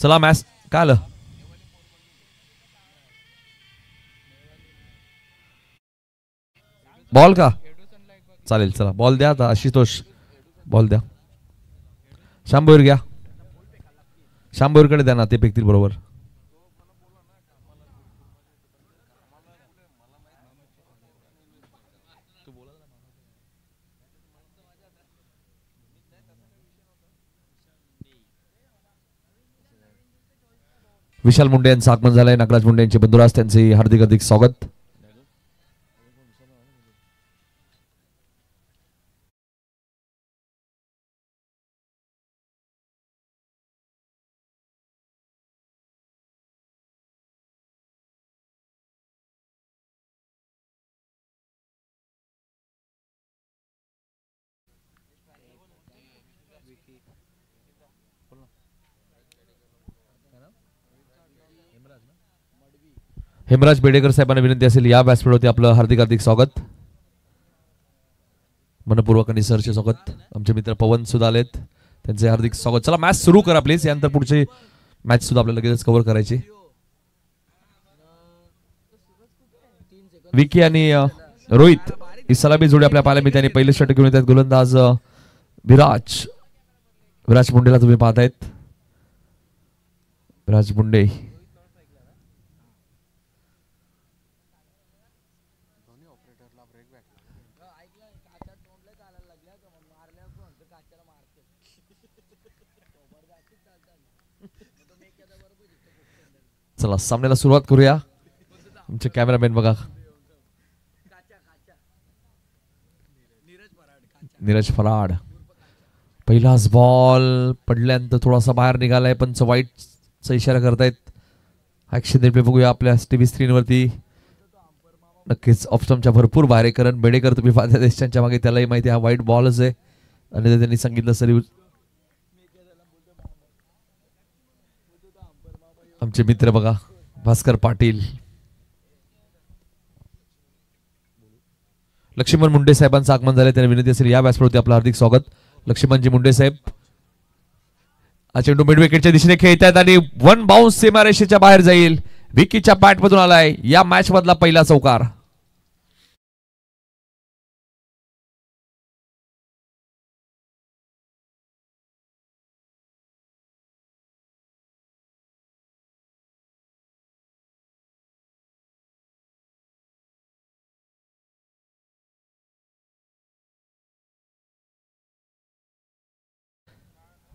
चला मॅच काय आलं बॉल का चालेल चला बॉल द्या आता आशुतोष बॉल द्या शांभूर घ्या शांभूरकडे द्या ना ते फेकतील बरोबर विशाल मुंडे यांचं आगमन झालंय नागराज मुंडे यांचे बंधुराज त्यांचे हार्दिक स्वागत हेमराज बेडेकर साहेबांना विनंती असेल या व्यासपीठावरती आपलं हार्दिक स्वागत मनपूर्वक आणि सरचे स्वागत आमचे मित्र पवन सुद्धा आलेत त्यांचे हार्दिक स्वागत चला मॅच सुरू करा प्लीज यानंतर पुढची मॅच सुद्धा आपल्याला लगेच कव्हर करायची विकी आणि रोहित ही सलामी जोडी आपल्या पाहायला मिळते आणि पहिले षटक घेऊन येतात गोलंदाज विराज मुंडेला तुम्ही पाहतायत विराज मुंडे चला सामन्याला सुरुवात करूया आमचे कॅमेरामॅन बघा नीरज फराड पहिलाच बॉल पडल्यानंतर थोडासा बाहेर निघालाय पण वाईटचा इशारा करतायत ऍक्शन रिप्ले बघूया आपल्या टीव्ही स्क्रीनवरती नक्कीच ऑप्शनच्या भरपूर बाहेर करण बेडेकर तुम्ही पाहता देशांच्या मागे त्यालाही माहिती हा वाईट बॉलच आहे आणि त्यांनी सांगितलं सरी आमचे मित्र बघा भास्कर पाटील लक्ष्मण मुंडे साहेबांचं आगमन झाले त्यांनी विनंती असेल या व्यासपीठावरती आपलं हार्दिक स्वागत लक्ष्मणजी मुंडे साहेब हा चेंडू मिड विकेटच्या दिशेने खेळतायत आणि वन बाउन्स सीमारेषेच्या बाहेर जाईल विकीच्या बॅट मधून आलाय या मॅच मधला पहिला चौकार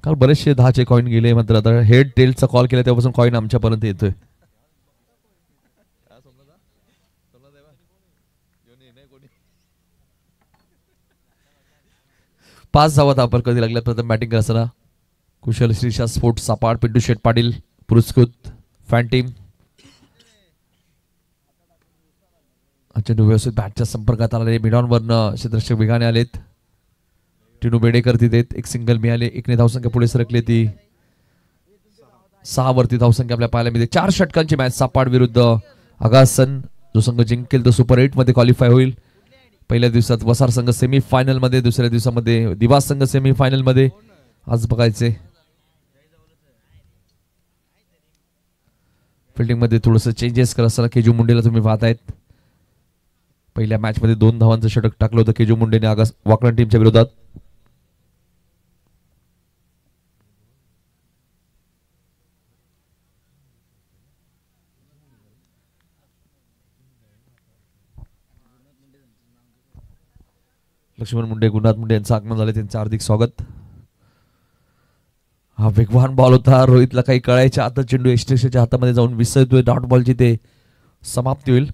काल बरेचसे 10चे कॉइन गेले मात्र आता हेड टेलचा कॉल केला तेव्हापासून कॉइन आमच्यापर्यंत येतोय पाच धावा आपण कधी लागल्या प्रथम बॅटिंग करताना कुशल श्रीशा स्पोर्ट्स सापाड पिंटू शेट पाटील पुरस्कृत फॅन टीम चेंडू व्यवस्थित बॅटच्या संपर्कात आले मिडॉनवरनं क्षेत्ररक्षक वेगाने आलेत टिनू बेडेकर तिथे एक सिंगल मिळाले एकने धावसंख्या पुढे सरकले ती 6 वरती धावसंख्या आपल्या पाहायला मिळते 4 षटकांची मॅच सापाड विरुद्ध अगासन जो संघ जिंकेल तो सुपर 8 मध्ये क्वालिफाय होईल पहिल्या दिवसात वसार संघ सेमी फायनल मध्ये दुसऱ्या दिवसामध्ये दिवास संघ सेमी फायनल मध्ये आज बघायचे फिल्डिंग मध्ये थोडंसं चेंजेस करत असताना केजू मुंडेला तुम्ही पाहतायत पहिल्या मॅच मध्ये 2 धावांचं षटक टाकलं होतं केजू मुंडेने वाकरण टीमच्या विरोधात लक्ष्मण मुंडे गुरुनाथ मुंडे यांचं आगमन झाले त्यांचं हार्दिक स्वागत हा वेगवान बॉल होता रोहितला काही कळायच्या आता चेंडू एक्स्ट्रेशच्या हातामध्ये जाऊन विसरतोय डॉट बॉलची ते समाप्ती होईल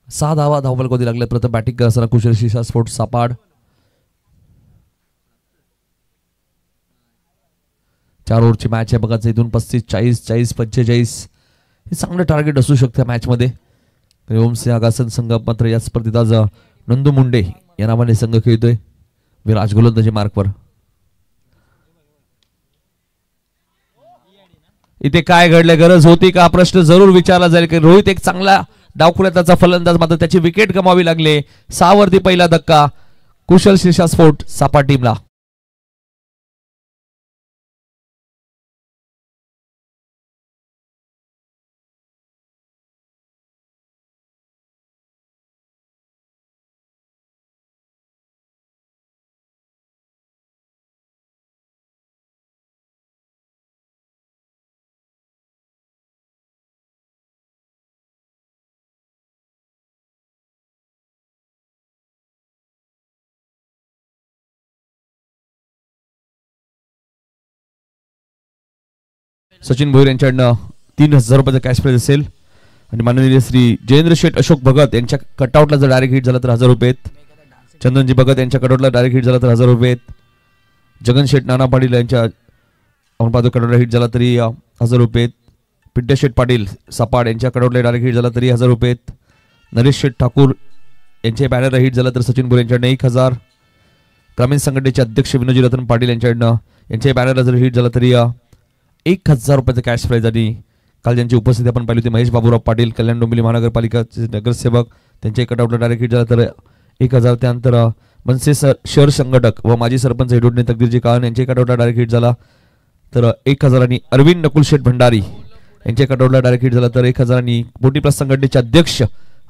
6 धावा धावबल कधी लागले प्रथम बॅटिंग करताना कुशल शिशा स्पोर्ट्स सापाड 4 ओव्हरची मॅच आहे बघा इथून 35 40 40 45 हे चांगलं टार्गेट असू शकतं मॅच मध्ये ओमसिंह आगासन संघ मात्र या स्पर्धेत आज नंदू मुंडे या नावाने संघ खेळतोय विराज गोलंदाजी मार्कवर इथे काय घडले गरज होती का प्रश्न जरूर विचारला जाईल की रोहित एक चांगला डावखुऱ्याचा फलंदाज मात्र त्याची विकेट गमावी लागले 6 वरती पहिला धक्का कुशल शिशा स्पोर्ट सापा टीमला सचिन भोईर यांच्याकडनं 3000 रुपयाचा कॅश प्राइज असेल. आणि माननीय श्री जयेंद्र शेठ अशोक भगत यांच्या कटआउटला जर डायरेक्ट हिट झाला तर 1000 रुपये. चंदनजी भगत यांच्या कटआउटला डायरेक्ट हिट झाला तर 1000 रुपये. जगन शेठ नाना पाटील यांच्या आपण पाहतो कटआउटला हिट झाला तरी 1000 रुपये. पिंट्या शेठ पाटील सपाड यांच्या कटआउटला डायरेक्ट हिट झाला तरी 1000 रुपये. नरेश शेठ ठाकूर यांच्या बॅनरला हिट झाला तर सचिन भोईर यांच्याकडनं 1000. ग्रामीण संघटनेचे अध्यक्ष विनोजी रतन पाटील यांच्याकडनं यांच्या बॅनरला जर हिट झाला तरी 1000 रुपयाचं कॅश प्राइज. आणि काल ज्यांची उपस्थिती आपण पाहिली होती महेश बाबूराव पाटील कल्याण डोंबिवली महानगरपालिकाचे नगरसेवक त्यांच्या कटआउटला डायरेक्ट हिट झाला तर 1000. त्यानंतर मनसे शहर संघटक व माजी सरपंच हेडोडणे तकदीरजी काळन यांच्या कटआउटला डायरेक्ट हिट झाला तर 1000. आणि अरविंद नकुल शेठ भंडारी यांच्या कटआउटला डायरेक्ट हिट झाला तर 1000. आणि मोठी प्लस संघटनेचे अध्यक्ष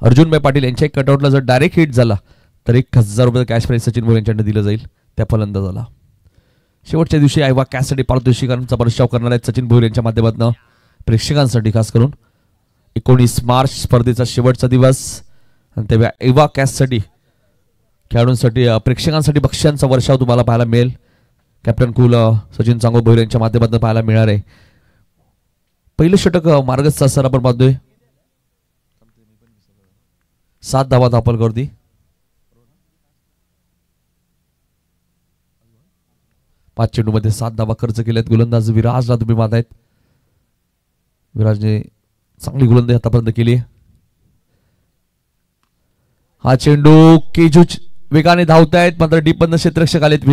अर्जुनभाई पाटील यांच्या कटआउटला जर डायरेक्ट हिट झाला तर 1000 रुपये कॅश प्राइज सचिन भोईर यांच्याकडे दिलं जाईल त्या फलंदाजाला. शेवटच्या दिवशी आयवा कॅशसाठी पारितोषिकांचा बरशाव करणार आहेत सचिन भोईर यांच्या माध्यमातून प्रेक्षकांसाठी. खास करून 19 मार्च स्पर्धेचा शेवटचा दिवस आणि तेव्हा आयवा कॅशसाठी खेळाडूंसाठी प्रेक्षकांसाठी बक्षिसांचा वर्षाव तुम्हाला पाहायला मिळेल. कॅप्टन कूल सचिन सांगो भोईर यांच्या माध्यमातून पाहायला मिळणार आहे. पहिलं षटक मार्गस्थ असताना आपण पाहतोय 7 धावा धापल करती. 5 चेंडूमध्ये 7 धावा खर्च केल्यात. गोलंदाज विराजला तुम्ही पाहतायत. विराजने चांगली गोलंदाजी आतापर्यंत केली. हा चेंडू केजू वेगाने धावतायत मात्र डीप मधनं क्षेत्ररक्षक आलेत.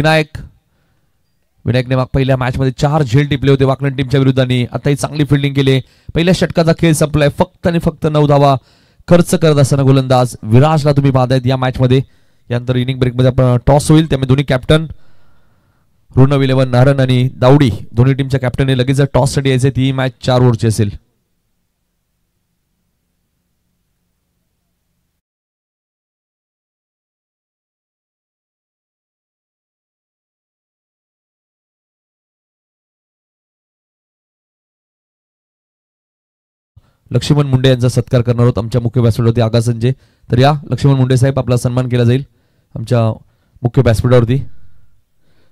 विनायकने पहिल्या मॅच मध्ये 4 झेल टिपले होते वाकलन टीमच्या विरुद्धाने. आताही चांगली फिल्डिंग केली. पहिल्या षटकाचा खेळ संपलाय. फक्त आणि फक्त 9 धावा खर्च करत असताना गोलंदाज विराजला तुम्ही पाहतायत या मॅच मध्ये. यानंतर इनिंग ब्रेक मध्ये आपण टॉस होईल त्यामुळे दोन्ही कॅप्टन ऋणव 11 नारन आणि दावडी दोन्ही टीमच्या कॅप्टनने लगेच टॉस साठी यायचे. ती मॅच 4 ओव्हरची असेल. लक्ष्मण मुंडे यांचा सत्कार करणार आहोत आमच्या मुख्य व्यासपीठावरती आगा संजय. तर या लक्ष्मण मुंडे साहेब आपला सन्मान केला जाईल आमच्या मुख्य व्यासपीठावरती.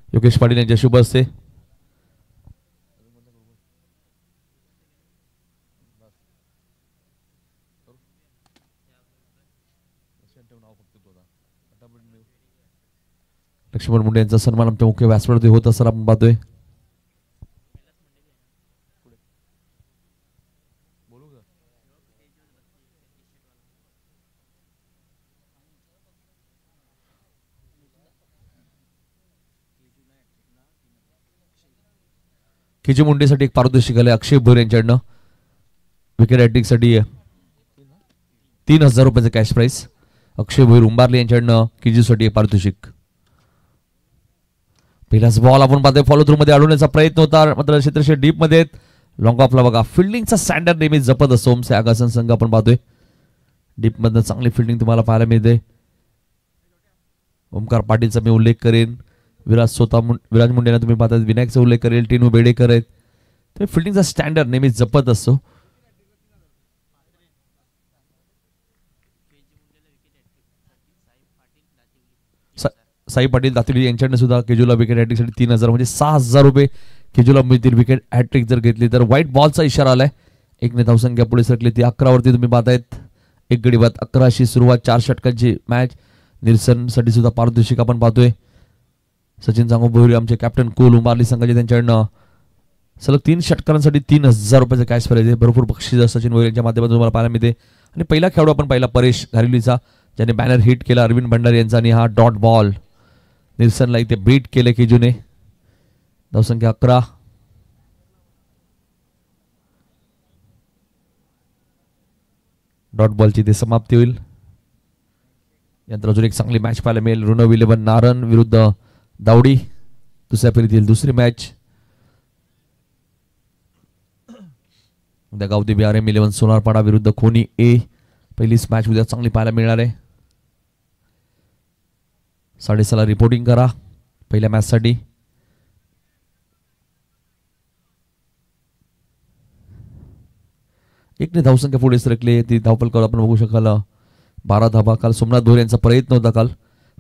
योगेश पाटील यांच्या शुभ हस्ते. लक्ष्मण मुंडे यांचा सन्मान आमच्या मुख्य व्यासपीठावरती होत असताना आपण पाहतोय. केजू मुंडेसाठी एक पारितोषिक आले अक्षय भोईर यांच्याकडनं. विकेट हॅट्रिकसाठी 3000 रुपयाचं कॅश प्राइस. अक्षय भोईर उंबारले यांच्याकडनं केजूसाठी एक पारितोषिक. पहिलाच बॉल आपण पाहतोय फॉलो थ्रू मध्ये अडवण्याचा प्रयत्न होता मात्र क्षेत्रक्षक डीप मध्ये. लॉंग ऑफला बघा फिल्डिंगचा स्टँडर्ड नेहमी जपत असतो ओमसे आगासन संघ आपण पाहतोय. डीप मधनं चांगली फिल्डिंग तुम्हाला पाहायला मिळते. ओमकार पाटीलचा मी उल्लेख करेन. विराज मुंडेंना तुम्ही पाहतात. विनायकचा उल्लेख करेल. टिनू बेडेकर आहेत. ते फिल्डिंगचा स्टँडर्ड नेहमी जपत असतो. साई पाटील दातिवली यांच्याकडे सुद्धा केजूला विकेट हॅट्रिकसाठी 3000 म्हणजे 6000 रुपये केजूला मिळतील विकेट हॅट्रिक जर घेतली तर. व्हाईट बॉलचा इशारा आलाय. 1 धावसंख्या पुढे सरकली ती 11 वरती तुम्ही पाहतायत. 1 गडी बाद 11 सुरुवात 4 षटकांची मॅच. निरसनसाठी सुद्धा पारितोषिक आपण पाहतोय. सचिन सांगो भोईर आमचे कॅप्टन कूल उंबारली संघाचे त्यांच्याकडनं सलग 3 षटकांसाठी 3000 रुपयाचं कॅश प्राइज आहे. भरपूर बक्षीस सचिन भोईर यांच्या माध्यमातून तुम्हाला पाहायला मिळते. आणि पहिला खेळाडू आपण पाहिला परेश घारिवलीचा ज्याने बॅनर हिट केला अरविंद भंडारी यांचा. आणि हा डॉट बॉल निल्सनला इथे बीट केले केजूने. धावसंख्या 11. डॉट बॉलची ते समाप्ती होईल. यानंतर अजून एक चांगली मॅच पाहायला मिळेल. ऋणव 11 नारन विरुद्ध दावडी दुसऱ्या फेरीतील दुसरी मॅच. उद्या गावदी BRM 11 सोनारपाडा विरुद्ध खोनी ए. पहिलीच मॅच उद्या चांगली पाहायला मिळणार आहे. 6:30 रिपोर्टिंग करा पहिल्या मॅच साठी. एकने धावसंख्या पुढे सरकले. ती धावपल करून आपण बघू शकाल 12 धावा. काल सोमनाथ भोईर यांचा प्रयत्न होता काल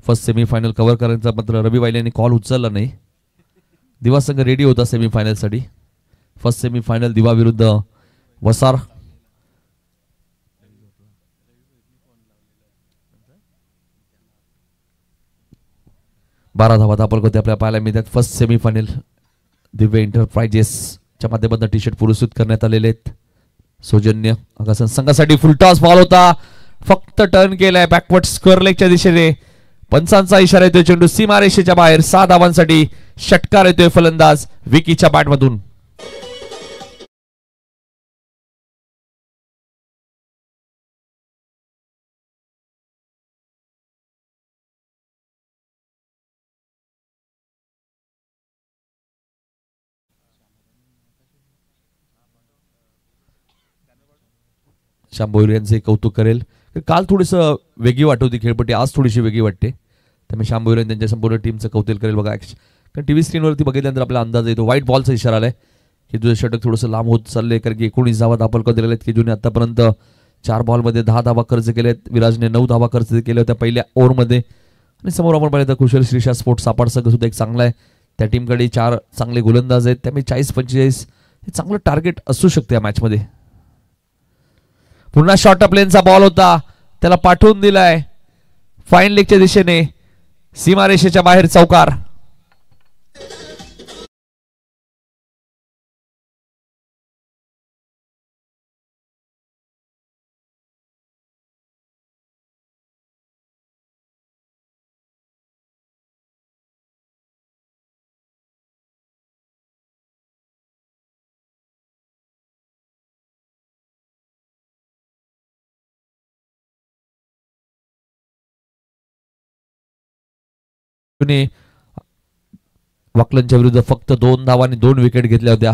फर्स्ट सेमीफायनल कव्हर करायचा मात्र रवी वाहिले यांनी कॉल उचलला नाही. दिवा संघ रेडी होता सेमीफायनल साठी. फर्स्ट सेमीफायनल दिवा विरुद्ध वसार. बारा धावा दाखल करते आपल्याला पाहायला मिळतात. फर्स्ट सेमीफायनल दिव्य एंटरप्राइजेसच्या माध्यमातून टी शर्ट पुरस्कृत करण्यात आलेले आहेत. सौजन्य आकाशन संघासाठी फुल टॉस बॉल होता, फक्त टर्न केलाय बॅकवर्ड स्क्वेअर लेगच्या दिशेने. पंचांचा इशारा येतोय, चेंडू सीमारेषेच्या बाहेर. 6 धावांसाठी षटकार येतोय फलंदाज विकीच्या बॅटमधून. श्याम भोईर यांचे कौतुक करेल. काल थोडीस वेगळी वाटत होती खेळपट्टी, आज थोडीशी वेगळी वाटते. त्यामुळे श्याम भोईर त्यांच्या संपूर्ण टीमचं कौतुक करेल. बघा कारण टीव्ही स्क्रीनवरती बघितल्यानंतर आपला अंदाज येतो. व्हाईट बॉलचा इशारा आलाय की तुझं षटक थोडंसं लांब होत चाललंय, कारण की 19 धावा दाखल दिलेले आहेत. की जुने आतापर्यंत 4 बॉलमध्ये 10 धावा खर्च केलेत. विराजने 9 धावा खर्च केल्या होत्या पहिल्या ओव्हरमध्ये. आणि समोर आपण पाहिलं तर कुशल श्रीशा स्पोर्ट्स सापाड संघ सुद्धा एक चांगला आहे. त्या टीमकडे 4 चांगले गोलंदाज आहेत. त्यामुळे 40-45 हे चांगलं टार्गेट असू शकते या मॅचमध्ये. पुन्हा शॉर्ट प्लेनचा बॉल होता, त्याला पाठवून दिलाय फाईन लेगच्या दिशेने. सीमारेषेच्या बाहेर चौकार. वाकलनच्या विरुद्ध फक्त 2 धावांनी 2 विकेट घेतल्या होत्या.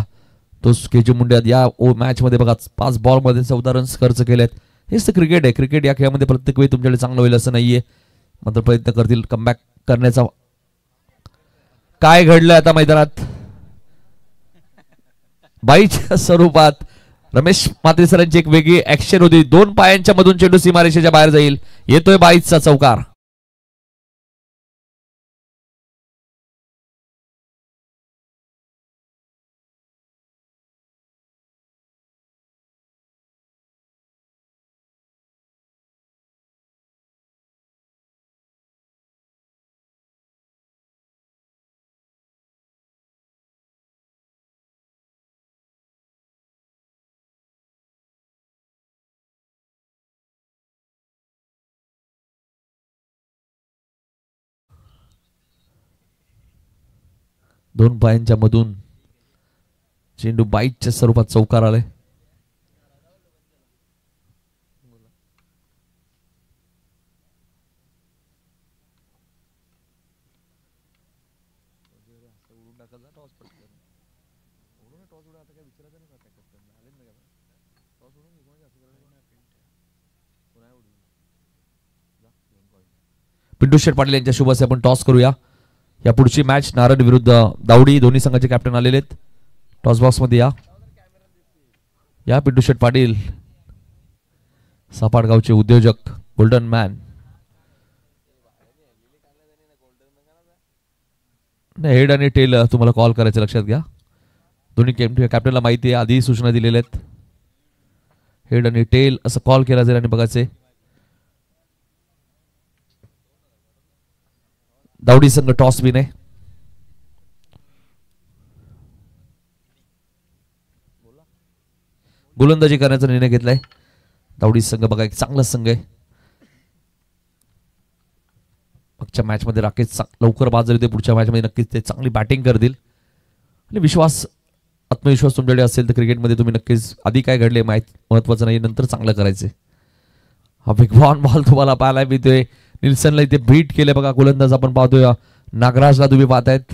तो केजू मुंडे या मॅच मध्ये बघा 5 बॉल मध्ये 14 रन्स खर्च केलेत. हेच तर क्रिकेट आहे. क्रिकेट या खेळामध्ये प्रत्येक वेळी तुमच्याकडे चांगलं होईल असं नाहीये, मात्र प्रयत्न करतील कमबॅक करण्याचा. काय घडलं आता मैदानात बाईच्या स्वरूपात रमेश मात्रेसरांची एक वेगळी ऍक्शन होती. 2 पायांच्या मधून चेंडू सीमारेषेच्या बाहेर जाईल. येतोय बाईचा चौकार. दोन पायांच्या मधून चेंडू बाईटच्या स्वरूपात चौकार आलाय. पिंटू शेठ पाटील यांच्या शुभ हस्ते आपण टॉस करूया. या पुढची मॅच नारद विरुद्ध दावडी, दोन्ही संघाचे कॅप्टन आलेले आहेत. टॉस बॉक्स मध्ये या पिंटू शेठ पाटील, सापाडगावचे उद्योजक, गोल्डन मॅन. हेड आणि टेल तुम्हाला कॉल करायचं लक्षात घ्या. दोन्ही कॅप्टनला माहिती आहे, आधी सूचना दिलेल्या आहेत. हेड आणि टेल असं कॉल केला जाईल आणि बघायचे. दावडी संघ टॉस विन आहे. गोलंदाजी करण्याचा निर्णय घेतलाय दावडी संघ. बघा एक चांगला संघ आहे. मागच्या मॅच मध्ये राकेश लवकर बाद झाले होते. पुढच्या मॅच मध्ये नक्कीच ते चांगली बॅटिंग करतील. आणि आत्मविश्वास तुमच्याकडे असेल तर क्रिकेटमध्ये तुम्ही नक्कीच आधी काय घडले महत्वाचं नाही, नंतर चांगलं करायचे. हा वेगवान बॉल तुम्हाला पाहायला मिळतोय. निल्सनला इथे बीट केले बघा गोलंदाज आपण पाहतोय. नागराजला तुम्ही पाहतायत.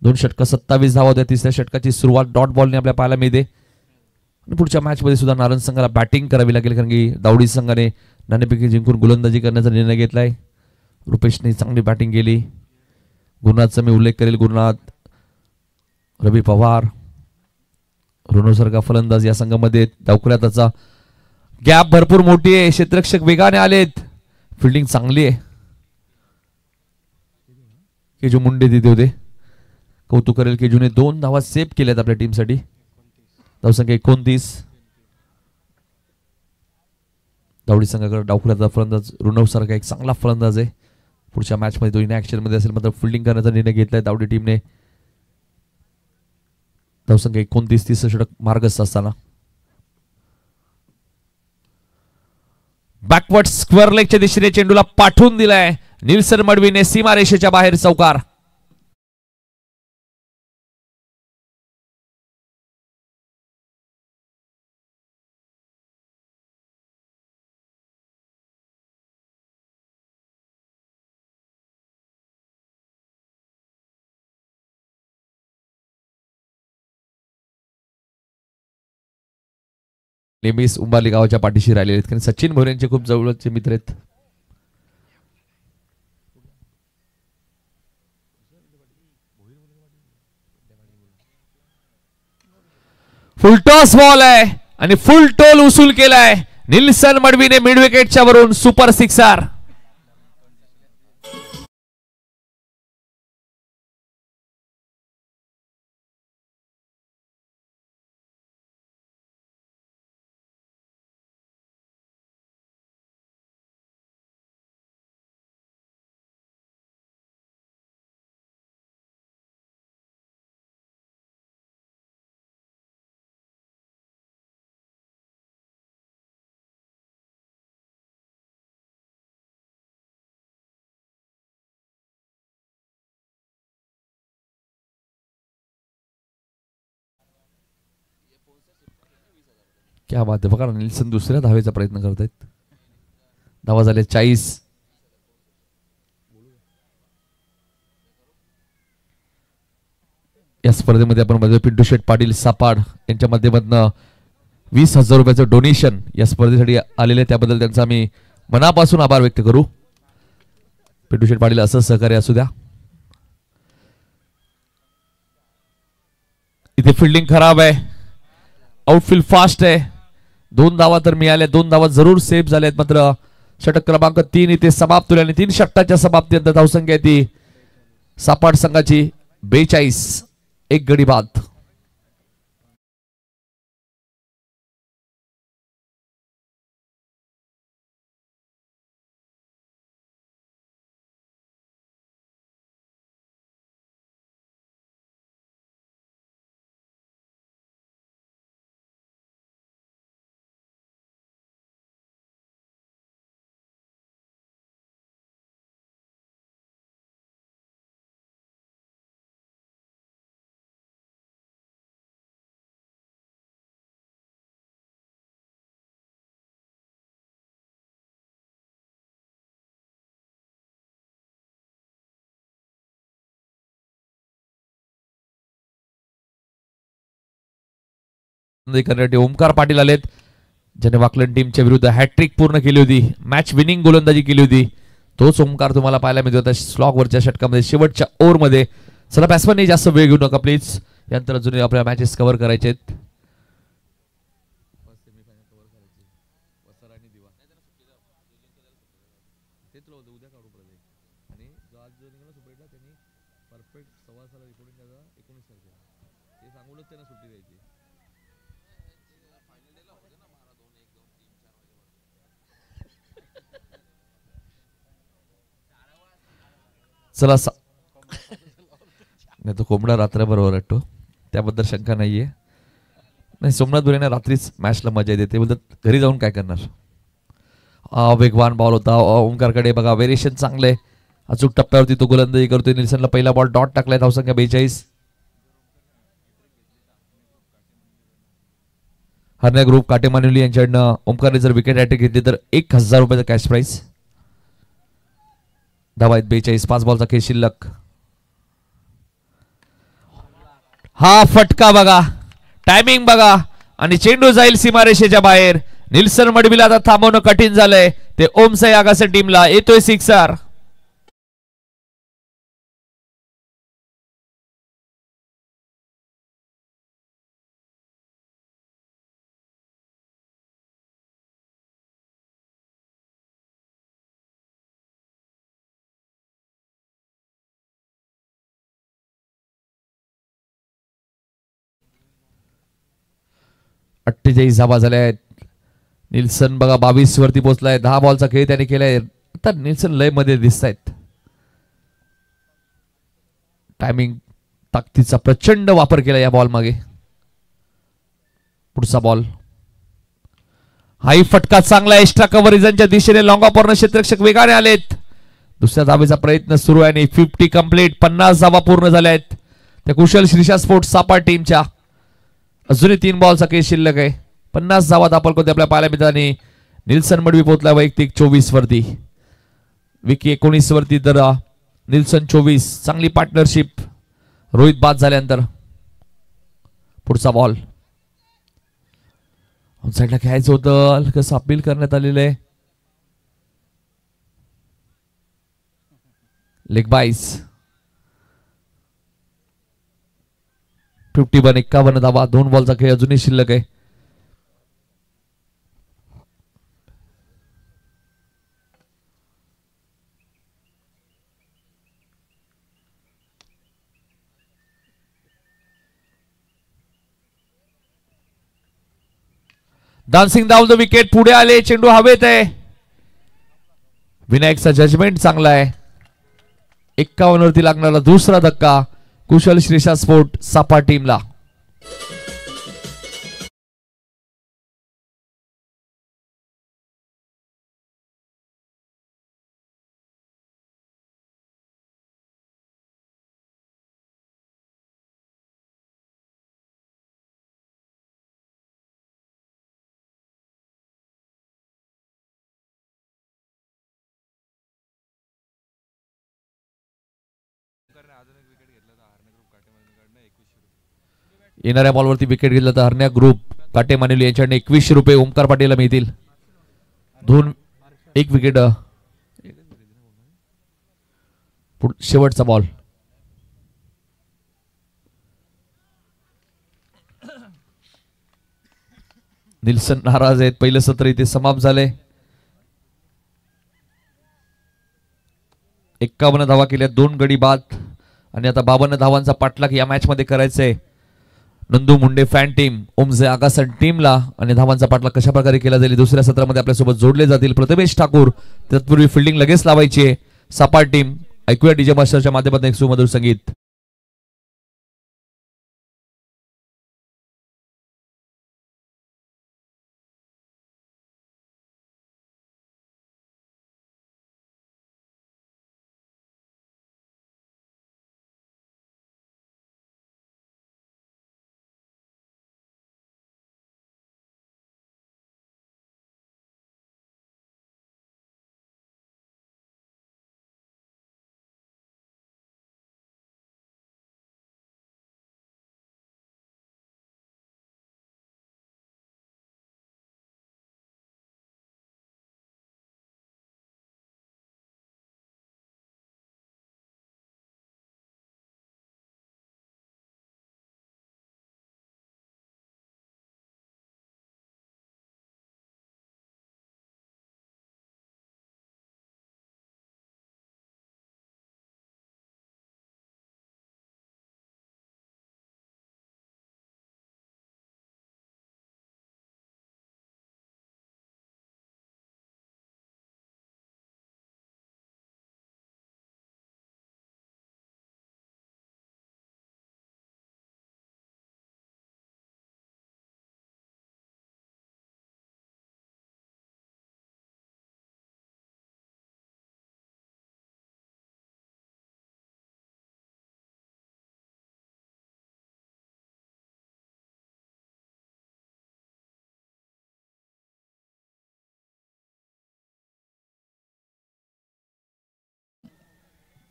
2 षटकं 27 धावा होत्या. तिसऱ्या षटकाची सुरुवात डॉट बॉलने आपल्याला पाहायला मिळते. आणि पुढच्या मॅच मध्ये सुद्धा नारायण संघाला बॅटिंग करावी लागेल, कारण की दावडी संघाने नाणेफेकी जिंकून गोलंदाजी करण्याचा निर्णय घेतलाय. रुपेशने चांगली बॅटिंग केली. गुरुनाथचा मी उल्लेख करेल. गुरुनाथ, रवी पवार, ऋणुसर्गा फलंदाज या संघामध्ये. डावखुऱ्याचा गॅप भरपूर मोठी आहे. क्षेत्ररक्षक वेगाने आलेत. फिल्डिंग चांगली आहे. केजू मुंडे तिथे होते. कौतुक करेल केजूने 2 धावा सेव्ह केल्यात आपल्या टीमसाठी. धावसंख्या 29. दावडी संघाकडे डावखुऱ्याचा फलंदाज रुणव सारखा एक चांगला फलंदाज आहे. पुढच्या मॅच मध्ये दोन्ही ऍक्शन मध्ये असेल मात्र फिल्डिंग करण्याचा निर्णय घेतलाय दावडी टीमने. धावसंख्या 29. 30 षटक मार्गस्थ असताना बॅकवर्ड स्क्वेअर लेगच्या दिशेने चेंडूला पाठवून दिलाय. निल्सन मडवीने सीमारेषेच्या बाहेर चौकार. नेहमीच उंबारली गावाच्या पाठीशी राहिलेले आहेत कारण सचिन भोरे यांचे खूप जवळचे मित्र आहेत. फुलटॉस बॉल आहे आणि फुल टोल उसूल केलाय. निल्सन मडवीने मिड विकेटच्या वरून सुपर सिक्सर. क्या बात आहे. बघा निल्सन दुसऱ्या धावेचा प्रयत्न करत आहेत. धावा झाले 40. या स्पर्धेमध्ये आपण बघतो पिंटू शेठ पाटील सापाड यांच्या माध्यमातून 20,000 रुपयाचं डोनेशन या स्पर्धेसाठी आलेले त्याबद्दल त्यांचा आम्ही मनापासून आभार व्यक्त करू. पिंटू शेठ पाटील असं सहकार्य असू द्या. इथे फिल्डिंग खराब आहे. आउटफील्ड फास्ट आहे. 2 धावा तर मिळाल्या. 2 धावा जरूर सेव्ह झाल्यात मात्र षटक क्रमांक 3 इथे समाप्त होईल आणि 3 षटकाच्या समाप्तीनंतर धावसंख्या ती सापाड संघाची 42. 1 गडी बाद. करण्यासाठी ओमकार पाटील आलेत ज्याने वाकलन टीमच्या विरुद्ध हॅट्रिक पूर्ण केली होती. मॅच विनिंग गोलंदाजी केली होती. तोच ओमकार तुम्हाला पाहायला मिळतो आता स्लॉगवरच्या षटकामध्ये शेवटच्या ओव्हरमध्ये. चला बॅट्समॅनने जास्त वेळ घेऊ नका प्लीज. यानंतर अजूनही आपल्या मॅचेस कव्हर करायचे आहेत. चला नाही तो कोंबडा रात्रभर ओरडतो त्याबद्दल शंका नाहीये. नाही सोमनाथ बुरेने रात्रीच मॅचला मजा येते ते बोलतात घरी जाऊन काय करणार. वेगवान बॉल होता ओमकारकडे बघा व्हेरिएशन चांगले अचूक टप्प्यावरती तो गोलंदाजी करतोय. निल्सनला पहिला बॉल डॉट टाकलाय. धावसंख्या 42. हरण्या ग्रुप काटेमानुली यांच्याकडनं ओमकारने जर विकेट हॅट्रिक घेतली तर 1,000 रुपयाचा कॅश प्राइस. धावा आहेत 42. 5 बॉलचा खेळ शिल्लक. हा फटका बघा टायमिंग बघा आणि चेंडू जाईल सीमारेषेच्या बाहेर. निल्सन मडवीला आता थांबवणं कठीण झालंय. ते ओमसाई आगासे टीमला येतोय सिक्सर. 48 धावा झाल्या आहेत. निल्सन बघा 22 वरती पोहोचलाय. 10 बॉलचा खेळ त्याने केलाय. आता निल्सन लय मध्ये दिसत आहेत. टायमिंग ताकदीचा प्रचंड वापर केला या बॉल मागे. पुढचा बॉल हाई फटका चांगला एक्स्ट्रा कव्हरेजच्या दिशेने लॉंग ऑफ वरनं क्षेत्ररक्षक वेगाने आलेत. दुसऱ्या धावेचा प्रयत्न सुरू आहे आणि 50 कंप्लीट. 50 धावा पूर्ण झाल्या आहेत त्या कुशल श्रीशा स्पोर्ट्स सापाड टीमच्या. अजूनही 3 बॉलचा खेळ शिल्लक आहे. 50 धावा दाखल आपल्या पाहायला मिळतात. निल्सन मडवी पोहोचला वैयक्तिक 24 वरती. विकी 19 वरती तर निल्सन 24. चांगली पार्टनरशिप रोहित बाद झाल्यानंतर. पुढचा बॉल साईडला खेळायचं होतं. कसं अपील करण्यात आलेलं आहे. लेग बाईस. 51 51 धावा. 2 बॉलचा खेळ अजूनही शिल्लक आहे. Dancing down the wicket. पुढे आले. चेंडू हवेत आहे. विनायकचा जजमेंट चांगला आहे. 51 वरती लागणारा दुसरा धक्का कुशल श्रीशा स्पोर्ट सापा टीमला. येणाऱ्या बॉलवरती विकेट घेतला तर हरण्या ग्रुप काटे मानिवली यांच्याकडे 2100 रुपये ओमकार पाटीलला मिळतील. 1 विकेट. शेवटचा बॉल. निल्सन नाराज आहेत. पहिलं सत्र इथे समाप्त झाले. 51 धावा केल्या. 2 गडी बाद आणि आता 52 धावांचा पाठलाग या मॅच मध्ये करायचंय नंदू मुंडे फॅन टीम ओमजे आगासन टीमला. आणि धावांचा पाठलाग कशा प्रकारे केला जाईल दुसऱ्या सत्रामध्ये आपल्यासोबत जोडले जातील प्रथमेश ठाकूर. तत्पूर्वी फिल्डिंग लगेच लावायची आहे सापाड टीम. ऐकूया डीजे मास्टरच्या माध्यमातून एक सुमधुर संगीत.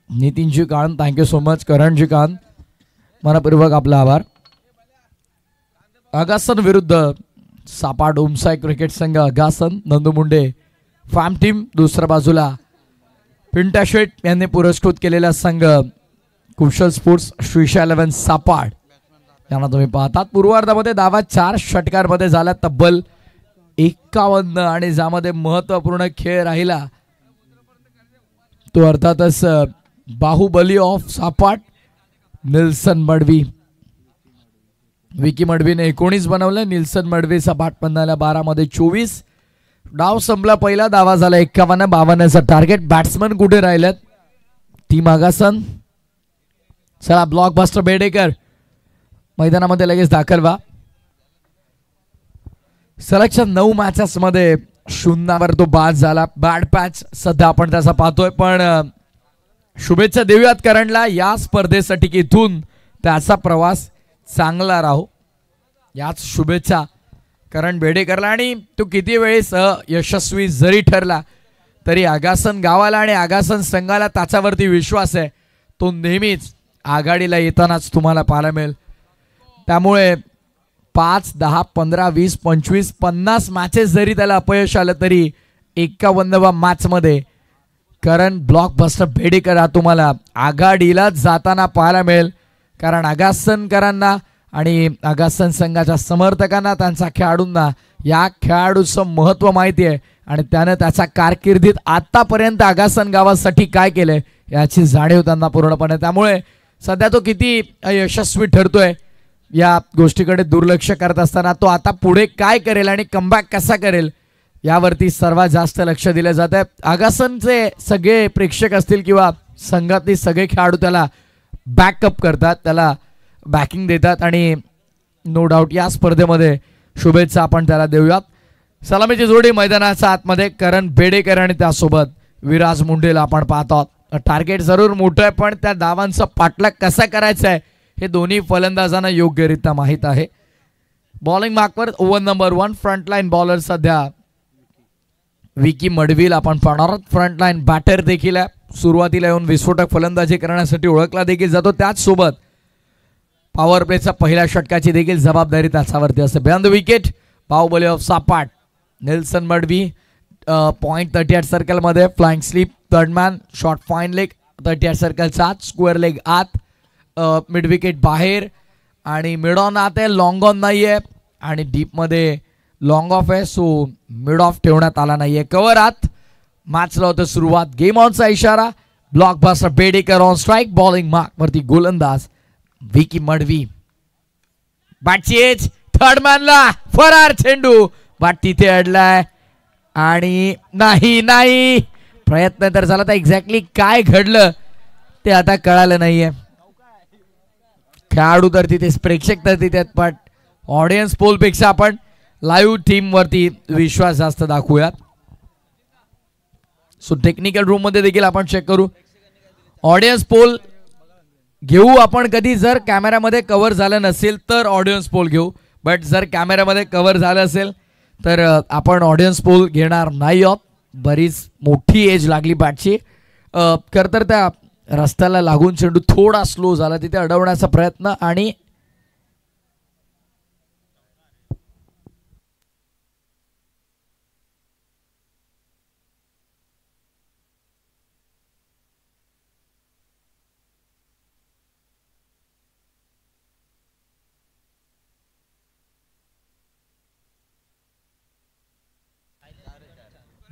नितीनजी कांत, थँक्यू सो मच. करणजी कांत, मनपूर्वक आपला आभार. अगासन विरुद्ध सापाड उमसाय क्रिकेट संघ अगासन नंदू मुंडे फार्म टीम. दुसऱ्या बाजूला पिंटा शेट यांनी पुरस्कृत केलेला संघ कुशल स्पोर्ट्स श्रीशा 11 सापाड यांना तुम्ही पाहतात. पूर्वार्धामध्ये धावा 4 षटकांमध्ये झाला तब्बल 51 आणि ज्यामध्ये महत्वपूर्ण खेळ राहिला तो अर्थातच बाहुबली ऑफ सापाट निल्सन मडवी विकी मडवीने 19 बनवलं. निल्सन मडवीचा बाटपण झाला 12 मध्ये 24. डाव संपला पहिला. धावा झाला 51. 52चा टार्गेट. बॅट्समन कुठे राहिलेत? टीम आगासन. चला ब्लॉकबस्टर बेडेकर मैदानामध्ये लगेच दाखल व्हा. सलगच्या 9 मॅचेस मध्ये 0 तो बाद झाला. बॅड पॅच सध्या आपण त्याचा पाहतोय, पण शुभेच्छा देऊयात करणला या स्पर्धेसाठी की इथून त्याचा प्रवास चांगला राहो. याच शुभेच्छा करण बेडेकरला. आणि तो किती वेळेस यशस्वी जरी ठरला तरी आगासन गावाला आणि आगासन संघाला त्याच्यावरती विश्वास आहे. तो नेहमीच आघाडीला येतानाच तुम्हाला पाहायला मिळेल. त्यामुळे 5, 10, 15, 20, 25, 50 मॅचेस जरी त्याला अपयश आलं तरी 51व्या मॅच मध्ये करण ब्लॉकबस्टर बेडेकर हा तुम्हाला आघाडीला जाताना पाहायला मिळेल. कारण आगासनकरांना आणि आगासन संघाच्या समर्थकांना, त्यांच्या खेळाडूंना या खेळाडूचं महत्त्व माहिती आहे आणि त्यानं त्याच्या कारकिर्दीत आतापर्यंत आगासन गावासाठी काय केलंय याची जाणीव त्यांना पूर्णपणे. त्यामुळे सध्या तो किती यशस्वी ठरतोय या गोष्टीकडे दुर्लक्ष करत असताना तो आता पुढे काय करेल आणि कमबॅक कसा करेल यावरती सर्वात जास्त लक्ष दिलं जात आहे. आगासनचे सगळे प्रेक्षक असतील किंवा संघातले सगळे खेळाडू त्याला बॅकअप करतात, त्याला बॅकिंग देतात आणि नो डाऊट या स्पर्धेमध्ये शुभेच्छा आपण त्याला देऊयात. सलामीची जोडी मैदानाच्या आतमध्ये करण बेडेकर आणि त्यासोबत विराज मुंडेला आपण पाहतो. टार्गेट जरूर मोठं आहे, पण त्या धावांचा पाठलाग कसा करायचा आहे हे दोन्ही फलंदाजांना योग्यरित्या माहीत आहे. बॉलिंग मार्कवर ओव्हर नंबर 1 फ्रंटलाईन बॉलर सध्या विकी मडवील आपण पाहणार आहोत. फ्रंटलाईन बॅटर देखील आहे. सुरुवातीला येऊन विस्फोटक फलंदाजी करण्यासाठी ओळखला देखील जातो. त्याचसोबत पॉवर प्लेचा पहिल्या षटकाची देखील जबाबदारी त्याच्यावरती असते. Beyond the wicket Bahubali off सापाट नेल्सन मडवी पॉइंट 38 सर्कलमध्ये. Flying slip third man. Short fine leg 38 सर्कलचा आत. स्क्वेअर लेग आत. मिड विकेट बाहेर आणि मिड ऑन आत आहे. लॉंग ऑन नाही आहे आणि डीपमध्ये लॉंग ऑफ आहे, सो मिड ऑफ ठेवण्यात आला नाही आहे. कव्हर आत. मॅचला होतं सुरुवात. गेम ऑनचा इशारा. Blockbuster Bedekar on strike. Bowling mark वरती गोलंदाज विकी मडवी. बॅटची एज थर्ड मॅनला फरार चेंडू बॅट तिथे अडलाय आणि नाही प्रयत्न तर झाला. तर एक्झॅक्टली काय घडलं ते आता कळालं नाहीये. खेळाडू तर तिथेच, प्रेक्षक तर तिथे, पण ऑडियन्स पोल पेक्षा आपण लाईव्ह टीम वरती विश्वास जास्त दाखवूयात. सो टेक्निकल रूम मध्ये देखील आपण चेक करू. ऑडियन्स पोल घेऊ आपण कधी जर कॅमेऱ्यामध्ये कव्हर झालं नसेल तर ऑडियन्स पोल घेऊ, बट जर कॅमेऱ्यामध्ये कव्हर झालं असेल तर आपण ऑडियन्स पोल घेणार नाही आहोत. बरीच मोठी एज लागली बॅटची. खरं तर त्या रस्त्याला लागून चेंडू थोडा स्लो झाला, तिथे अडवण्याचा प्रयत्न आणि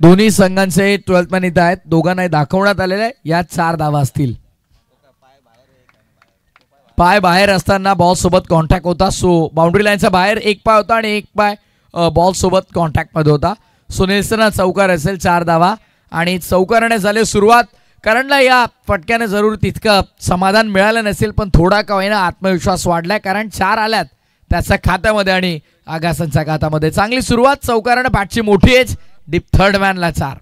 दोन्ही संघांचे 12th मॅन इथं आहेत. दोघांनाही दाखवण्यात आलेले आहे. यात 4 धावा असतील. पाय बाहेर असताना बॉल सोबत कॉन्टॅक्ट होता, सो बाउंड्री लाईनच्या बाहेर एक पाय होता आणि एक पाय बॉल सोबत कॉन्टॅक्ट मध्ये होता. सो नेल्सन चौकार असेल. 4 धावा आणि चौकाराने झाले सुरुवात. करणला या फटक्याने जरूर तितकं समाधान मिळालं नसेल, पण थोडा का होईना आत्मविश्वास वाढलाय, कारण 4 आल्यात त्याच्या खात्यामध्ये आणि आगासनच्या खात्यामध्ये. चांगली सुरुवात. चौकाराने बॅटची मोठी एज. डीप थर्ड मॅनला 4.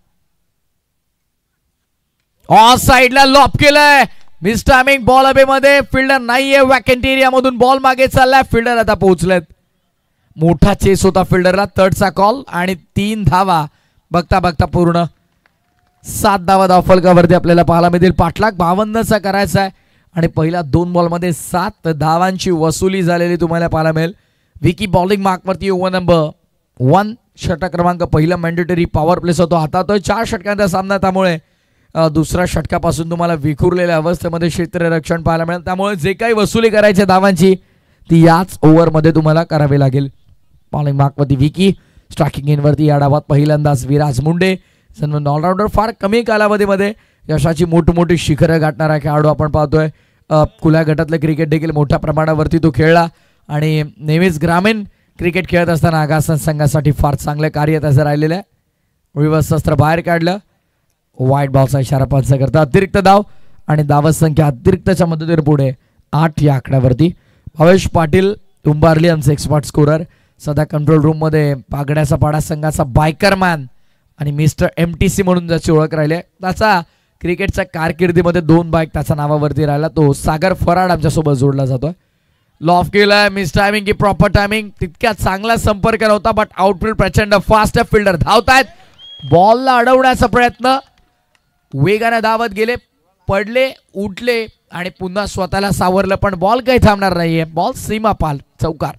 ऑफ साइडला लॉप केलंय. मिस टायमिंग बॉल हवेमध्ये. फिल्डर नाहीये. वॅकंट एरिया मधून बॉल मागे चाललाय. फिल्डर आता पोहोचलेत. मोठा चेस होता फिल्डरला. थर्डचा कॉल आणि 3 धावा बघता बघता पूर्ण 7 धावा धावफलकावरती आपल्याला पाहायला मिळतील. पाठलाग 52चा करायचा आहे आणि पहिल्या 2 बॉलमध्ये 7 धावांची वसुली झालेली तुम्हाला पाहायला मिळेल. विकी बॉलिंग मार्कवरती ओव्हर नंबर 1. षटक क्रमांक पहिला मॅन्डेटरी पॉवर प्लेस होतो हातातोय. 4 षटकांचा सामना, त्यामुळे दुसऱ्या षटकापासून तुम्हाला विखुरलेल्या अवस्थेमध्ये क्षेत्ररक्षण पाहायला मिळेल. त्यामुळे जे काही वसुली करायची धावांची ती याच ओव्हरमध्ये तुम्हाला करावी लागेल. बॉलिंग मार्कवरती विकी. स्ट्रायकिंग इनवरती या डावात पहिल्यांदाच विराज मुंडे. ऑलराऊंडर. फार कमी कालावधीमध्ये यशाची मोठी शिखरं गाठणारा खेळाडू आपण पाहतोय. खुल्या गटातलं क्रिकेट देखील मोठ्या प्रमाणावरती तो खेळला आणि नेहमीच ग्रामीण क्रिकेट खेळत असताना आगासन संघासाठी फार चांगलं कार्य त्याचं राहिलेलं आहे. रिव्हर्स अस्त्र बाहेर काढलं, वाईट बॉलचा इशारा पंच करता. अतिरिक्त धाव आणि धावत संख्या अतिरिक्तच्या मदतीने पुढे 8 या आकड्यावरती. भावेश पाटील उंबारली आमचे एक्सपर्ट स्कोरर, सध्या कंट्रोल रूम मध्ये पागड्याचा पाडा संघाचा बायकरमॅन आणि मिस्टर MTC म्हणून ज्याची ओळख राहिली आहे. त्याचा क्रिकेटच्या कारकिर्दीमध्ये 2 बाईक त्याच्या नावावरती राहिला. तो सागर फराड आमच्यासोबत जोडला जातोय. लॉफ केलाय, मिस टायमिंग की प्रॉपर टायमिंग, तितक्या चांगला संपर्क नव्हता बट आउटफील्ड प्रचंड फास्ट फिल्डर धावतायत. बॉलला अडवण्याचा प्रयत्न, वेगाने धावत गेले, पडले, उठले आणि पुन्हा स्वतःला सावरलं पण बॉल काही थांबणार नाहीये. बॉल सीमापाल, चौकार.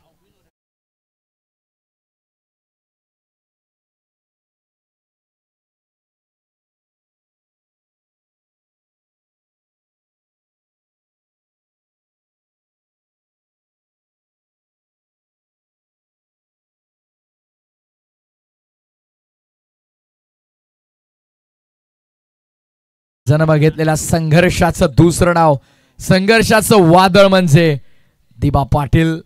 जन्म घेतलेल्या संघर्षाचं दुसरं नाव, संघर्षाचं वादळ म्हणजे दिबा पाटील.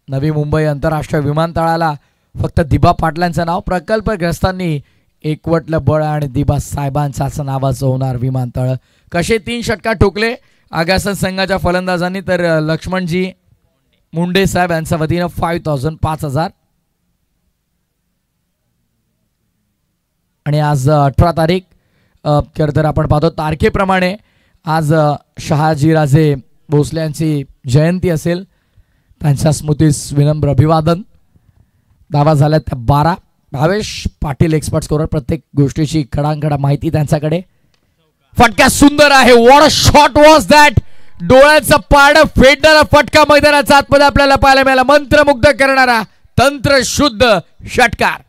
नवी मुंबई आंतरराष्ट्रीय विमानतळाला फक्त दिबा पाटलांचं नाव, प्रकल्पग्रस्तांनी एकवटलं बळ आणि दिबा साहेबांच्याच नावाचं होणार विमानतळ. कसे 3 षटकार ठोकले आगासन संघाच्या फलंदाजांनी, तर लक्ष्मणजी मुंडे साहेब यांच्या वतीनं 5000 आणि आज 18 तारीख तर आपण पाहतो तारखेप्रमाणे आज शहाजीराजे भोसले यांची जयंती असेल. त्यांच्या स्मृतीस विनम्र अभिवादन. दावा झाल्या त्या 12. भावेश पाटील एक्सपर्ट स्कोरर, प्रत्येक गोष्टीची खडांखडा माहिती त्यांच्याकडे. फटका सुंदर आहे. What a shot was that. डोळ्याचं पारडं फेडणारा फटका मैदानाचा आतमध्ये आपल्याला पाहायला मिळाला. मंत्रमुग्ध करणारा तंत्रशुद्ध षटकार.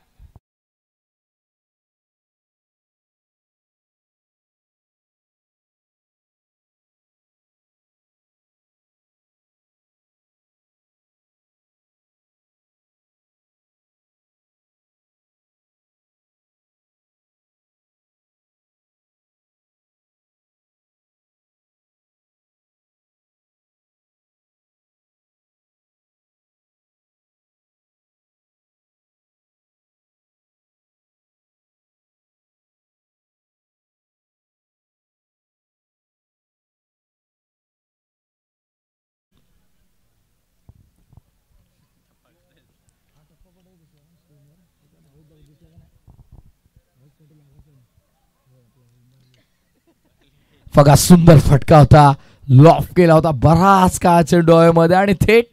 बघा सुंदर फटका होता, लॉफ केला होता बराच काळाच्या डोळ्यामध्ये आणि थेट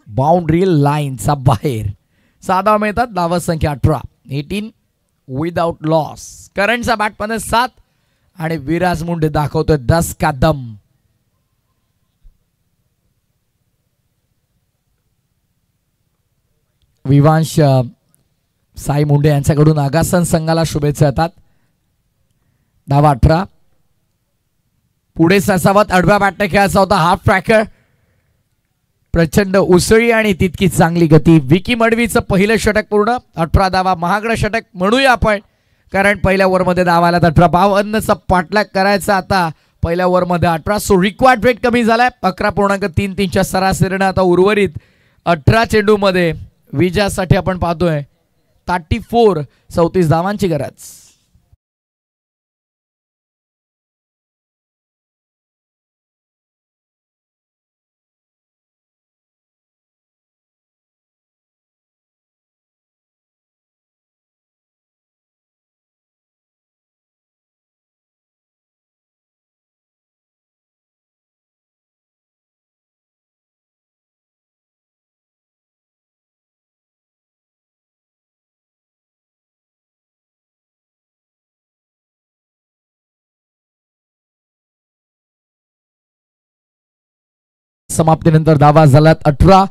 बाउंड्री लाईनचा बाहेर. साधा मिळतात. धावत संख्या 18 विदाउट लॉस. करंटचा बॅटमध्ये 7 आणि विराज मुंडे दाखवतोय 10 का दम. विवांश साई मुंडे यांच्याकडून आगासन संघाला शुभेच्छा येतात. धावा 18. पुढे ससावत आडव्या बॅटने खेळायचा होता. हाफ ट्रॅकर, प्रचंड उसळी आणि तितकी चांगली गती. विकी मडवीचं पहिलं षटक पूर्ण. 18 धावा, महागडं षटक म्हणूया आपण, कारण पहिल्या ओव्हरमध्ये धावाला 18. 52चा पाठलाग करायचा आता पहिल्या ओव्हरमध्ये 18. सो रिक्वायर्ड वेट कमी झालाय. 11.33च्या सरासरीने आता उर्वरित 18 चेंडूमध्ये विजयासाठी आपण पाहतोय 34 धावांची गरज. समाप्तीनंतर धावा झाल्यात 18.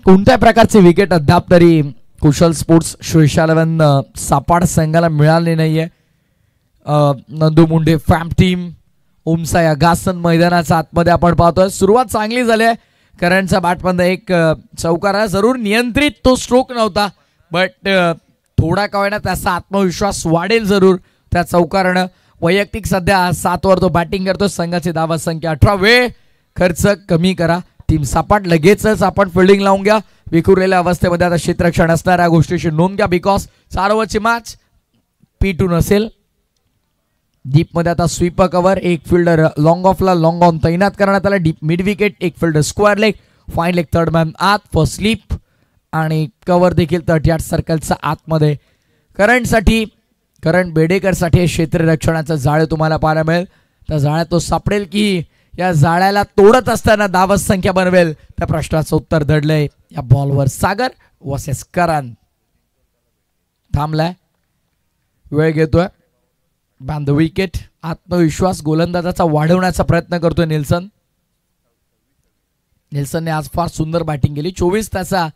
कोणत्या प्रकारची विकेट अद्याप तरी कुशल स्पोर्ट्स श्रीशालवन सापाड संघाला मिळाली नाहीये. नंदू मुंडे फॅम टीम उमसा या गासन मैदानाच्या आतमध्ये आपण पाहतोय. सुरुवात चांगली झाली आहे. करंटचा बॅटमध्ये एक चौकार जरूर नियंत्रित तो स्ट्रोक नव्हता, बट थोडा का होईना त्याचा आत्मविश्वास वाढेल जरूर त्या चौकारानं. वैयक्तिक सध्या 7 वर तो बॅटिंग करतो. संघाची धावा संख्या 18. वेळ खर्च कमी करा. टीम सापाट लगेचच आपण फिल्डिंग लावून घ्या. विखुरलेल्या अवस्थेमध्ये आता क्षेत्ररक्षण असणाऱ्या गोष्टीची नोंद घ्या, बिकॉज 4 ओव्हरची मॅच P2 नसेल. डीप मध्ये आता स्वीपर कव्हर, एक फिल्डर लॉंग ऑफला लॉंग ऑन तैनात करण्यात आला. डीप मिड विकेट, एक fielder square leg, fine leg third man आत फॉर स्लीप आणि कव्हर देखील 38 सर्कलचा आतमध्ये. करण बेडेकरसाठी क्षेत्ररक्षणाचं जाळे तुम्हाला पाहायला मिळेल. त्या जाळ्यात तो सापडेल की या जाळ्याला तोडत असताना धावत संख्या बनवेल, त्या प्रश्नाचं उत्तर दडलंय या बॉलवर. सागर वर्सेस करण. थांबलाय, वेळ घेतोय, बांध विकेट. आत्मविश्वास गोलंदाजाचा वाढवण्याचा प्रयत्न करतोय नेल्सनने आज फार सुंदर बॅटिंग केली. 24 तासा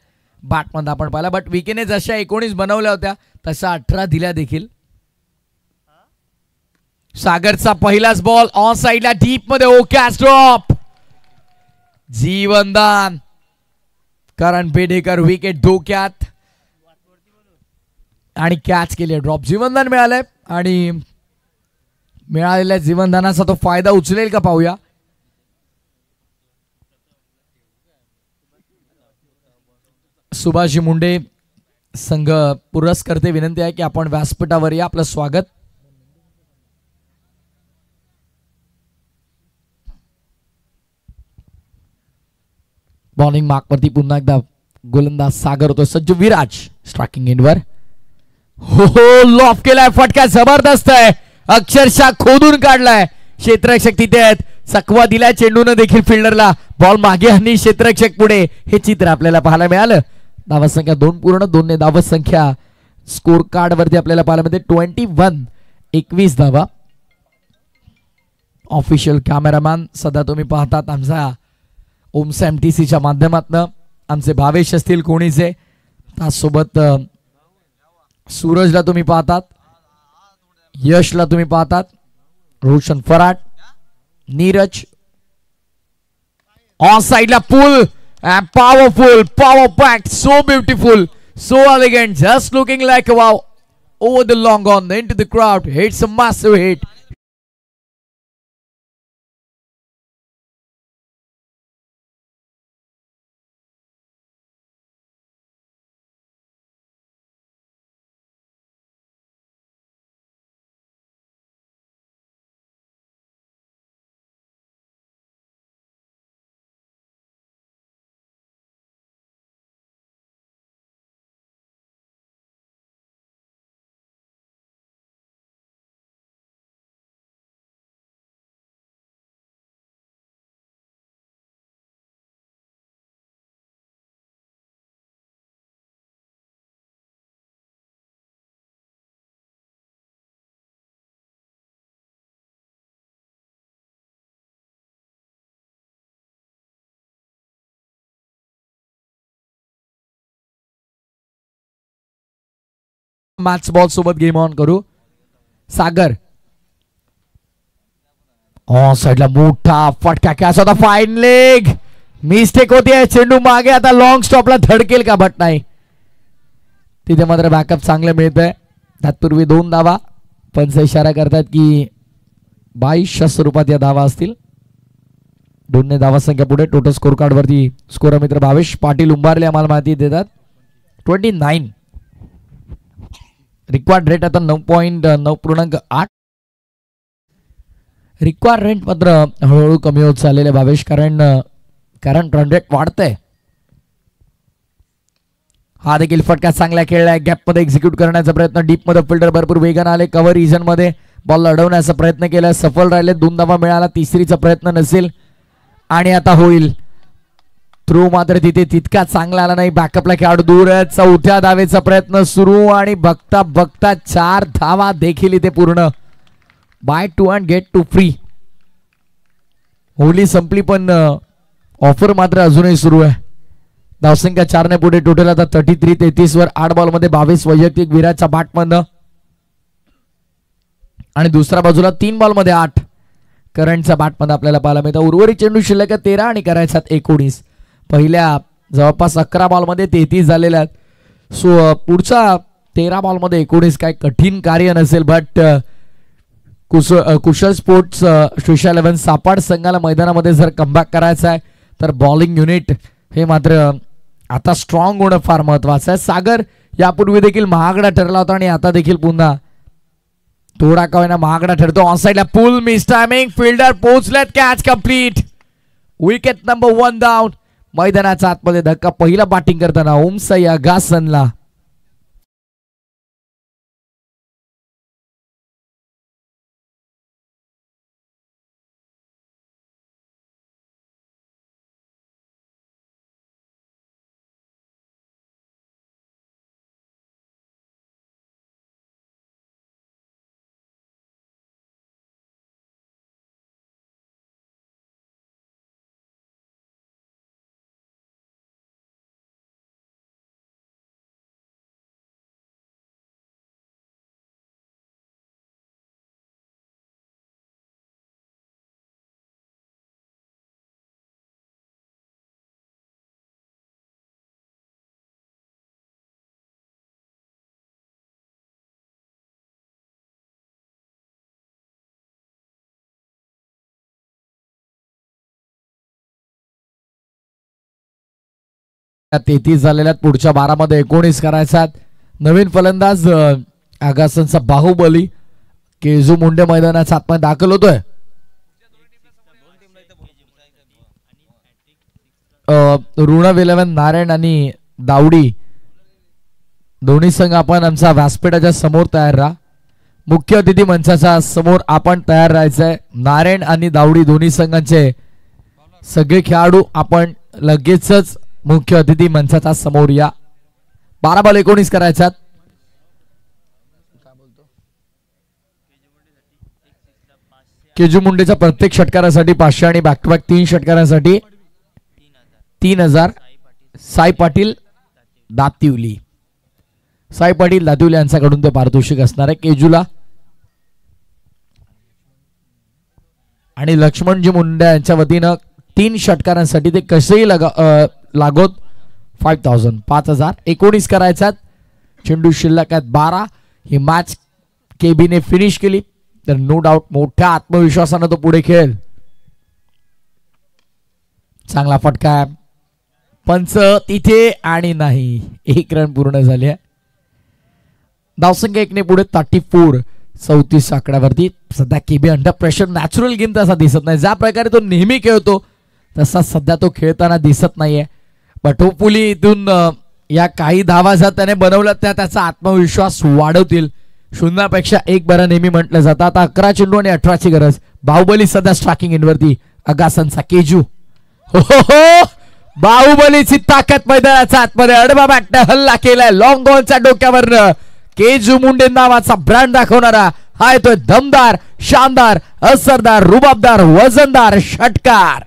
बॅटमध्ये आपण पाहिला, बट विकेने जशा 19 बनवल्या होत्या तशा 18 दिल्या देखील. सागरचा पहिलाच बॉल ऑन साइडला डीप मध्ये, ओ कॅच ड्रॉप, जीवनदान. करण बेडेकर विकेट धोक्यात आणि कॅच केली, ड्रॉप. जीवनदान मिळालंय आणि मिळालेल्या जीवनदानाचा तो फायदा उचलेल का पाहूया. सुभाषजी मुंडे संघ पुरस्कर्ते विनंती आहे की आपण व्यासपीठावर या, आपलं स्वागत. बॉलिंग मार्क वरती पुन्हा एकदा गोलंदाज सागर होतो सज्ज. विराज स्ट्रायकिंग एंडवर, हो लॉफ केलाय, फटका जबरदस्त आहे, अक्षरशः खोदून काढलाय. क्षेत्ररक्षक तिथे आहेत, चकवा दिलाय चेंडून देखील फिल्डरला. बॉल मागे आणि क्षेत्ररक्षक पुढे, हे चित्र आपल्याला पाहायला मिळालं. धावत संख्या 2.2 ने धावत संख्या स्कोर कार्ड वरती आपल्याला पाहायला मिळते 21, 21 धावा. ऑफिशियल कॅमेरामॅन सध्या तुम्ही पाहतात आमचा ओम्स MTCच्या माध्यमातून आमचे भावेश असतील कोणीचे, त्यासोबत सूरजला तुम्ही पाहतात, यशला तुम्ही पाहतात, रोशन फराट, नीरज. ऑन साइडला पुल and powerful, power packed, so beautiful, so elegant, just looking like a wow. Over the long on into the crowd, hits a massive hit. Match ball सोबत गेम ऑन करू. सागर साइडला मोठा फटका, कॅच होता, फाईन लेग, मिस्टेक होती, चेंडू मागे, आता लॉंग स्टॉपला धडकेल का, बट नाही. तिथे मात्र बॅकअप चांगलं मिळतंय. तत्पूर्वी 2 धावा. पंच इशारा करतात की 2200 स्वरूपात या धावा असतील. 2 ने धावा संख्या पुढे. टोटल स्कोर कार्ड वरती स्कोर मित्र भावेश पाटील उंबारले आम्हाला माहिती देतात 29. रिक्वायर्ड रेट आता 9.8. रिक्वायर्ड रेट मात्र हळूहळू कमी होत चाललेले भावेश, कारण रन रेट वाढतंय. हा देखील फटका चांगला खेळलाय, गॅप मध्ये एक्झिक्यूट करण्याचा प्रयत्न. डीप मध्ये फिल्डर भरपूर वेगाने आले, कव्हर रिजन मध्ये बॉल अडवण्याचा प्रयत्न केला, सफल राहिले. 2 धावा मिळाला, तिसरीचा प्रयत्न नसेल आणि आता होईल. थ्रो मात्र तिथे तितका चांगला आला नाही, बॅकअपला खेळाडू दूर. 4थ्या धावेचा प्रयत्न सुरू आणि बघता बघता 4 धावा देखील इथे पूर्ण. Buy 2 and get 2 free. Holi संपली पण ऑफर मात्र अजूनही सुरू आहे. धावसंख्या 4 ने पुढे. टोटल आता 33-33 वर. 8 बॉल मध्ये 22 वैयक्तिक. विराटच्या बॅटमधनं आणि दुसऱ्या बाजूला 3 बॉल मध्ये 8 करंटच्या बॅटमध्ये आपल्याला पाहायला मिळतं. उर्वरित चेंडू शिल्लक 13 आणि करायच्यात 19. पहिल्या जवळपास 11 बॉल मध्ये 33 झालेल्या आहेत. सो पुढच्या 13 बॉल मध्ये 19 काय कठीण कार्य नसेल. बट कुशल स्पोर्ट्स 11 सापाड संघाला मैदानामध्ये जर कमबॅक करायचा आहे तर बॉलिंग युनिट हे मात्र आता स्ट्रॉंग होणं फार महत्वाचं आहे. सागर यापूर्वी देखील महागडा ठरला होता आणि आता देखील पुन्हा थोडा का होईना महागडा ठरतो. ऑन साइडला पुल मिस टायमिंग, फिल्डर पोहोचलेत, catch complete, wicket number 1 down. मैदानाचा आतमध्ये धक्का पहिला बॅटिंग करताना ओमसाई अगासनला. या 33 झालेल्या पुढच्या 12 मध्ये 19 करायचा. नवीन फलंदाज आगासनचा बाहुबली केजू मुंडे मैदानाचा आतमध्ये दाखल होतोय. ऋणव 11 नारायण आणि दावडी दोन्ही संघ आपण आमचा व्यासपीठाच्या समोर तयार राहा. मुख्य अतिथी मंचाच्या समोर आपण तयार राहायचंय. नारायण आणि दावडी दोन्ही संघांचे सगळे खेळाडू आपण लगेचच मुख्य अतिथी मंचाच्या समोर या. 12 बॉल 19 करायच्यात. केजू मुंडेच्या प्रत्येक षटकारासाठी 500 आणि बॅक टू बॅक 3 षटकारांसाठी 3000. साई पाटील दातिवली, साई पाटील दातिवली यांच्याकडून ते पारितोषिक असणार आहे केजूला. आणि लक्ष्मणजी मुंडे यांच्या वतीनं 3 षटकारांसाठी ते कसेही लागोत 5000 5000. 19 करायच्यात. चेंडू शिल्लक आहेत 12. ही मॅच केबीने फिनिश केली तर नो डाऊट मोठ्या आत्मविश्वासानं तो पुढे खेळेल. चांगला फटका, पंच तिथे आणि नाही. 1 रन पूर्ण झाले. धावसंख्या 1 ने पुढे 34 34 आकड्यावरती. सध्या केबी अंडर प्रेशर नॅचरल गेम तसा दिसत नाही. ज्या प्रकारे तो नेहमी खेळतो तसा सध्या तो खेळताना दिसत नाहीये. बट होपफुली इथून या काही धावा ज्या त्याने बनवल्या त्या त्याचा आत्मविश्वास वाढवतील. 0पेक्षा 1 बरं नेहमी म्हटलं जातं. आता 11 चेंडू आणि 18ची गरज. बाहुबली सध्या स्ट्रायकिंग इनवरती. अगासनचा केजू. हो बाहुबलीची ताकद मैदानाचा आतमध्ये. अडबा बॅटने हल्ला केलाय लॉंग बॉलच्या डोक्यावरनं. केजू मुंडे नावाचा ब्रँड दाखवणारा हा येतोय दमदार, शानदार, असरदार, रुबाबदार, वजनदार षटकार.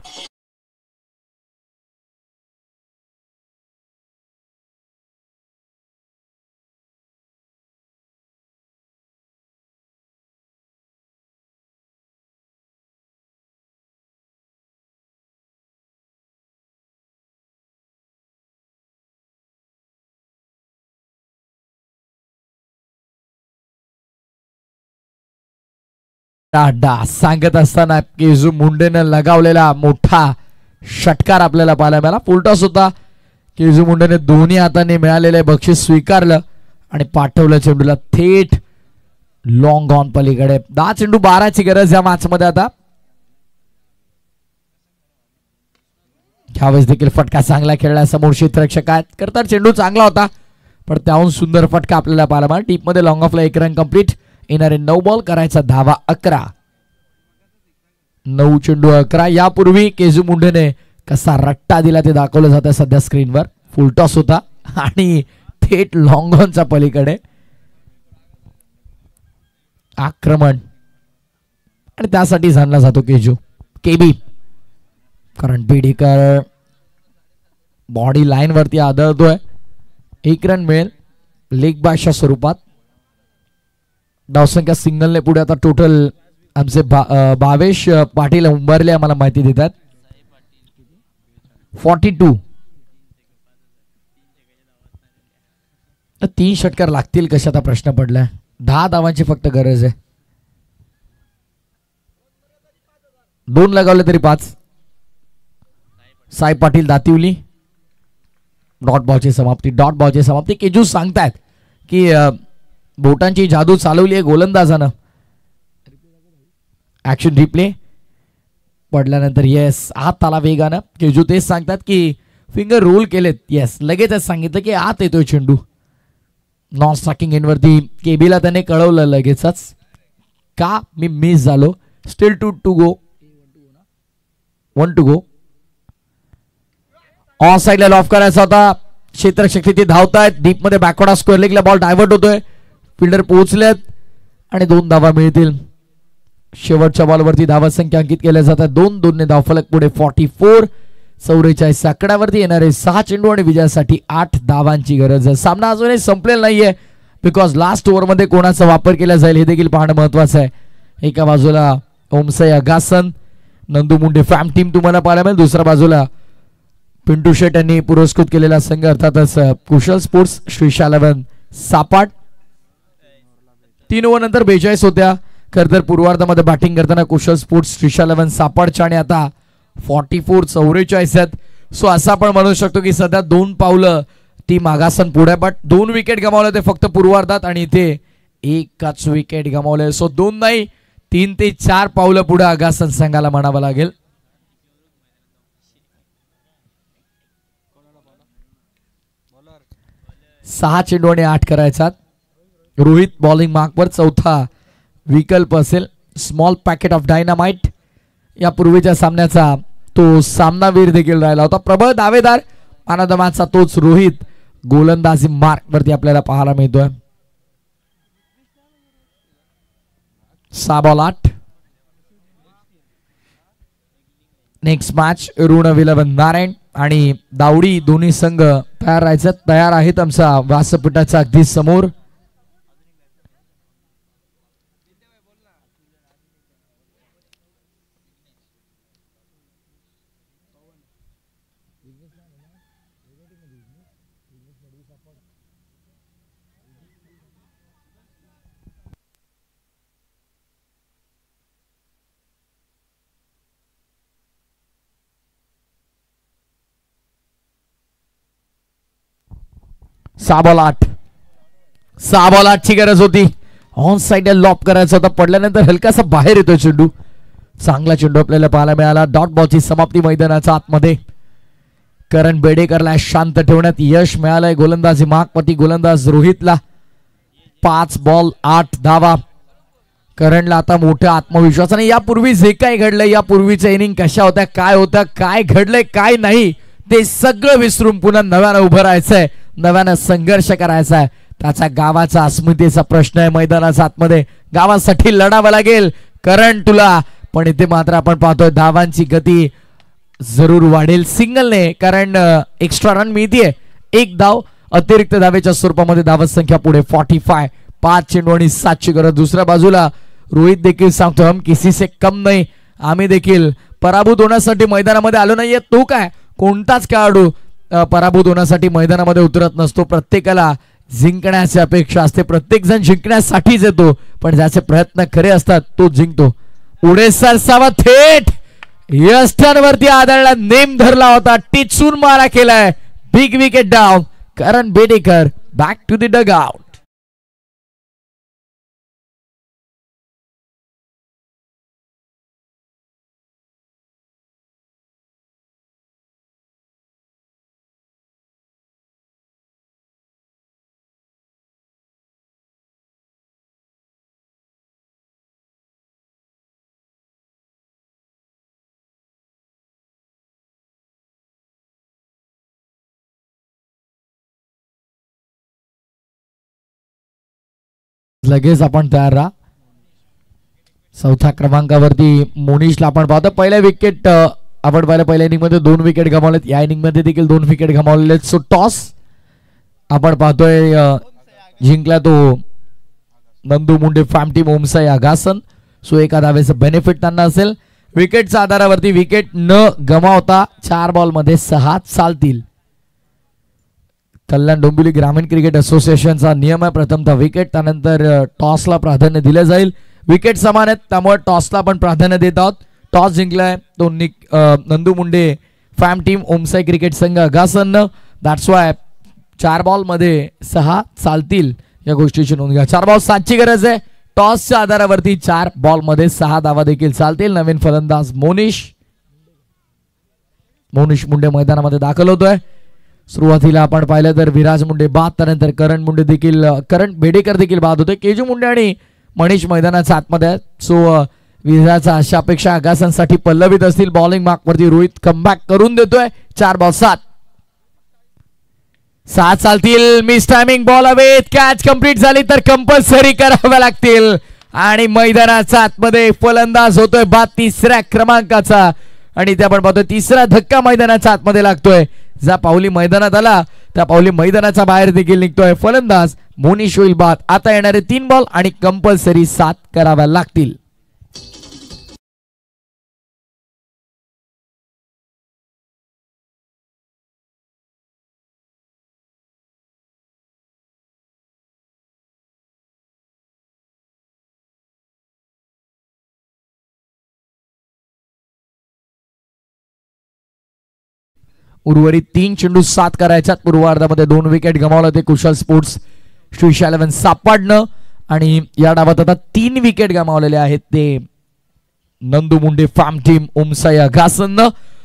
सांगत असताना केजू मुंडेने लगावलेला मोठा षटकार आपल्याला पाहायला मिळाला. फुलटॉस होता. केजू मुंडेने दोन्ही हाताने मिळालेले बक्षीस स्वीकारलं आणि पाठवलं चेंडूला थेट लॉंग ऑन पलीकडे. 10 चेंडू 12ची गरज या मॅच मध्ये. आता ह्यावेळेस देखील फटका चांगला खेळला. समोर क्षेत्ररक्षक आहेत करता चेंडू चांगला होता पण त्याहून सुंदर फटका आपल्याला पाहायला मिळाला. टीप मध्ये लॉंग ऑफला 1 रन कंप्लीट. येणारे 9 बॉल करायचा धावा 11. 9 चेंडू 11. यापूर्वी केजू मुंडेने कसा रट्टा दिला ते दाखवलं जातं सध्या स्क्रीनवर. फुलटॉस होता आणि थेट लॉंग ऑनच्या पलीकडे आक्रमण आणि त्यासाठी जाणला जातो केजू केबी. कारण बेडेकर बॉडी लाईन वरती आदळतोय. 1 रन मिळेल लेग बायच्या स्वरूपात. धावसंख्या सिंगलने पुढे आता टोटल आमचे भावेश पाटील उंबरले आम्हाला माहिती देतात 42. 3 षटकार लागतील कशाचा प्रश्न पडलाय. 10 धावांची फक्त गरज आहे. 2 लगावले तरी 5. साई पाटील दातिवली. डॉट बॉलची समाप्ती. केजू सांगतायत की बोटांची जादू चालवली आहे गोलंदाजानं. ऍक्शन रिप्ले पडल्यानंतर येस आत आला वेगानं. केजू तेच सांगतात की फिंगर रोल केलेत. येस लगेचच सांगितलं की आत येतोय चेंडू. नॉन स्ट्रायकिंग एंडवरती केबीला त्याने कळवलं लगेचच का मी मिस झालो. Steel 2 to go. 1 to go. On साइडला लॉफ करायचा होता. क्षेत्ररक्षक तिथे धावतायत. डीप मध्ये बॅकवर्ड स्क्वेअर लेगला बॉल डायव्हर्ट होतोय. फिल्डर पोहोचलेत आणि 2 धावा मिळतील. शेवटच्या बॉलवरती धावा संख्या अंकित केल्या जातात 2-2 ने धावफलक पुढे 44. 44 आकड्यावरती येणारे 6 चेंडू आणि विजयासाठी 8 धावांची गरज आहे. सामना अजूनही संपलेला नाहीये बिकॉज लास्ट ओव्हर मध्ये कोणाचा वापर केला जाईल हे देखील पाहणं महत्वाचं आहे. एका बाजूला ओमसाई अगासन नंदू मुंडे फॅम टीम तुम्हाला पाहायला मिळेल. दुसऱ्या बाजूला पिंटू शेट यांनी पुरस्कृत केलेला संघ अर्थातच कुशल स्पोर्ट्स श्रीशा 11 सापाट. 3 ओव्हर नंतर 42 होत्या. खर तर पूर्वार्धामध्ये बॅटिंग करताना कुशल स्पोर्ट्स श्रीशा 11 सापाडच्या आणि आता 44 आहेत. सो असं आपण म्हणू शकतो की सध्या 2 पावलं टीम आगासन पुढे. बट 2 विकेट गमावले ते फक्त पूर्वार्धात आणि इथे एकच विकेट गमावले. सो 2 नाही 3 ते 4 पावलं पुढे आगासन संघाला म्हणावं लागेल. सहा चेंडू आणि 8 करायचा. रोहित बॉलिंग मार्कवर चौथा विकल्प असेल. स्मॉल पॅकेट ऑफ डायनामाइट या पूर्वीच्या सामन्याचा तो सामनावीर देखील राहिला होता. प्रबळ दावेदार आनंदमाचा तोच रोहित गोलंदाजी मार्क वरती आपल्याला पाहायला मिळतोय. 6 बॉल 8. नेक्स्ट मॅच ऋण 11 नारायण आणि दावडी दोन्ही संघ तयार राहायचे. तयार आहेत आमचा व्यासपीठाच्या अगदी समोर. सहा बॉल 8 ची गरज होती. ऑन साइड लॉप करायचा होता. पडल्यानंतर हलकासा बाहेर येतोय चेंडू. चांगला चेंडू आपल्याला पाहायला मिळाला. डॉट बॉलची समाप्ती मैदानाच्या आतमध्ये. करण बेडेकरला शांत ठेवण्यात यश मिळालंय. गोलंदाजी मार्कवरती गोलंदाज रोहितला 5 बॉल 8 धावा. करणला आता मोठ्या आत्मविश्वासाने यापूर्वी जे काही घडलंय यापूर्वीच्या इनिंग कशा होत्या काय होत्या काय घडलंय काय नाही ते सगळं विसरून पुन्हा नव्यानं उभं राहायचंय. नव्यानं संघर्ष करायचा आहे. त्याचा गावाचा अस्मितेचा प्रश्न आहे. मैदानाच्या आतमध्ये गावासाठी लढावं लागेल करण तुला. पण इथे मात्र आपण पाहतोय धावांची गती जरूर वाढेल सिंगलने कारण एक्स्ट्रा रन मिळतीये. 1 धाव अतिरिक्त धावेच्या स्वरूपामध्ये धावत संख्या पुढे 45. 5 चेंडू आणि 7 ची गरज. दुसऱ्या बाजूला रोहित देखील सांगतो हम किसी से कम नाही. आम्ही देखील पराभूत होण्यासाठी मैदानामध्ये आलो नाहीये. तो काय कोणताच खेळाडू पराभूत होण्यासाठी मैदानामध्ये उतरत नसतो. प्रत्येकाला जिंकण्याची अपेक्षा असते. प्रत्येक जण जिंकण्यासाठीच येतो पण ज्याचे प्रयत्न खरे असतात तो जिंकतो. पुढे सरसावा थेट यष्टांवरती आदळला. नेम धरला होता. टिचून मारा केलाय. Big wicket down. Karan Bedekar back to the dugout. लगेच आपण तयार राहा. चौथ्या क्रमांकावरती मोनिशला आपण पाहतो. पहिल्या विकेट आपण पाहिलं पहिल्या इनिंग मध्ये 2 विकेट गमावलेत. या इनिंग मध्ये देखील 2 विकेट गमावलेले. सो टॉस आपण पाहतोय जिंकला तो नंदू मुंडे फॅम टीम ओमसाई आगासन. सो एका धावेचं बेनिफिट त्यांना असेल. विकेटच्या आधारावरती विकेट न गमावता 4 बॉल मध्ये 6 चालतील. कल्याण डोंबिवली ग्रामीण क्रिकेट असोसिएशनचा नियम आहे. प्रथमतः विकेट त्यानंतर टॉसला प्राधान्य दिलं जाईल. विकेट समान आहेत त्यामुळे टॉसला आपण प्राधान्य देत आहोत. टॉस जिंकलाय तो नंदू मुंडे फॅम टीम ओमसाई क्रिकेट संघ अगासन. दॅट्स वाय 4 बॉलमध्ये 6 चालतील या गोष्टीची नोंद घ्या. 4 बॉल 7ची गरज आहे. टॉसच्या आधारावरती 4 बॉलमध्ये 6 धावा देखील चालतील. नवीन फलंदाज मोनिश मुंडे मैदानामध्ये दाखल होतोय. सुरुवातीला आपण पाहिलं तर विराज मुंडे बाद, त्यानंतर करण बेडेकर देखील बाद होते. केजू मुंडे आणि मनीष मैदानाच्या आतमध्ये आहेत. सो विराजच्या अशा अपेक्षा अगासनसाठी पल्लवित असतील. बॉलिंग मार्कवरती रोहित कमबॅक करून देतोय. 4 बॉल 7 चालतील. मिस टायमिंग बॉल हवेत. कॅच कंप्लीट झाली तर कंपल्सरी कराव्या लागतील. आणि मैदानाच्या आतमध्ये फलंदाज होतोय बाद 3ऱ्या क्रमांकाचा. आणि ते आपण पाहतोय 3रा धक्का मैदानाच्या आतमध्ये लागतोय. ज्या पावली मैदानात आला त्या पावली मैदानाच्या बाहेर देखील निघतोय. फलंदाज मोनिश होईल बाद. आता येणारे 3 बॉल आणि कंपल्सरी 7 कराव्या लागतील. उर्वरित 3 चेंडू 7 करायच्यात. पूर्वार्धामध्ये 2 विकेट गमावला ते कुशल स्पोर्ट्स श्रीशा 11 सापडणं. आणि या डावात आता 3 विकेट गमावलेले आहेत ते नंदू मुंडे फॅम टीम ओमसाई अगासन.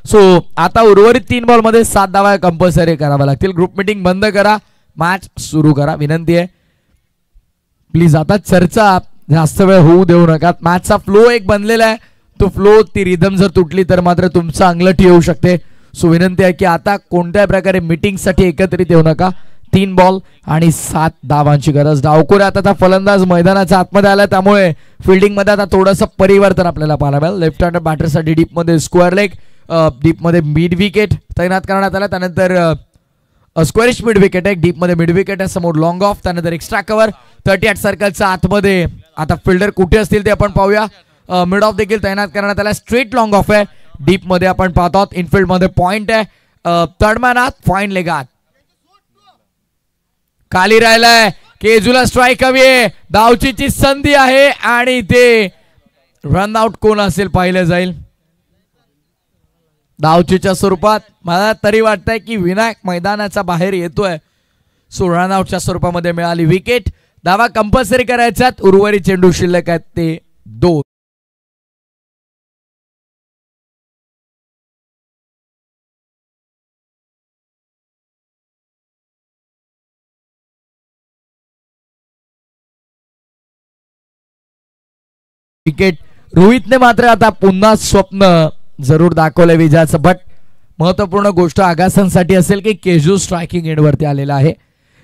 सो आता उर्वरित 3 बॉल मध्ये 7 धावा कंपल्सरी कराव्या लागतील. ग्रुप मीटिंग बंद करा, मॅच सुरू करा. विनंती आहे प्लीज, आता चर्चा जास्त वेळ होऊ देऊ नका. मॅचचा फ्लो एक बनलेला आहे, तो फ्लो ती रिदम जर तुटली तर मात्र तुमचं अंगलटी येऊ शकते. सो विनंती आहे की आता कोणत्याही प्रकारे मीटिंग साठी एकत्रित येऊ नका. 3 बॉल आणि 7 धावांची गरज. डावखोऱ्यात आता फलंदाज मैदानाच्या आतमध्ये आला, त्यामुळे फिल्डिंग मध्ये आता थोडंसं परिवर्तन आपल्याला पाहायला मिळेल. लेफ्ट हँड बॅटरसाठी डीप मध्ये स्क्वेअर लेग, डीप मध्ये मिड विकेट तैनात करण्यात आला. त्यानंतर स्क्वेअरिश मिड विकेट आहे, डीप मध्ये मिड विकेट आहे, समोर लॉंग ऑफ, त्यानंतर एक्स्ट्रा कव्हर 38 सर्कलच्या आतमध्ये. आता फिल्डर कुठे असतील ते आपण पाहूया. मिड ऑफ देखील तैनात करण्यात आला. स्ट्रेट लॉंग ऑफ आहे. डीप मध्ये आपण पाहतो आहोत. इनफिल्ड मध्ये पॉइंट आहे. थर्ड आत, फाईन लेगात खाली राहिलाय. केजूला स्ट्राईक हवी आहे. धावचीची संधी आहे आणि ते रन आउट कोण असेल पाहिलं जाईल. धावचीच्या स्वरूपात मला तरी वाटतंय की विनायक मैदानाच्या बाहेर येतोय. सो रन आउटच्या स्वरूपामध्ये मिळाली विकेट. धावा कंपल्सरी करायच्यात. उर्वरित चेंडू शिल्लक आहेत ते 2. विकेट रोहितने मात्र आता पुन्हा स्वप्न जरूर दाखवलंय विजयाचं. बट महत्वपूर्ण गोष्ट आगासनसाठी असेल की केजू स्ट्रायकिंग एंडवरती आलेला आहे.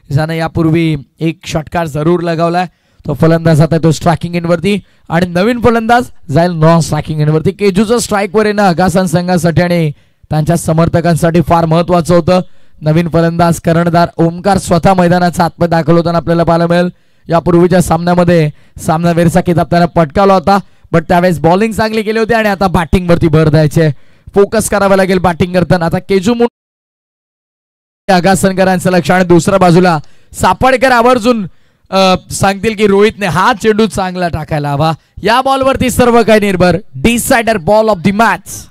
ज्यानं यापूर्वी एक षटकार जरूर लगावलाय. तो फलंदाज आता तो स्ट्रायकिंग एंडवरती आणि नवीन फलंदाज जाईल नॉन स्ट्रायकिंग एंडवरती. केजूचं स्ट्राईकवर येणं आगासन संघासाठी आणि त्यांच्या समर्थकांसाठी फार महत्वाचं होतं. नवीन फलंदाज कर्णधार ओमकार स्वतः मैदानाचा आतमध्ये दाखल होताना आपल्याला पाहायला मिळेल. यापूर्वीच्या सामन्यामध्ये सामनावीरचा किताब त्याने पटकावला होता, बट त्यावेळेस बॉलिंग चांगली केली होती आणि आता बॅटिंग वरती भर द्यायचे. फोकस करावा लागेल बॅटिंग करताना. आता केजू मुंडे आगासनकरांचं लक्ष आणि दुसऱ्या बाजूला सापडकर आवर्जून सांगतील की रोहितने हा चेंडू चांगला टाकायला हवा. या बॉलवरती सर्व काही निर्भर. Decider ball of the match.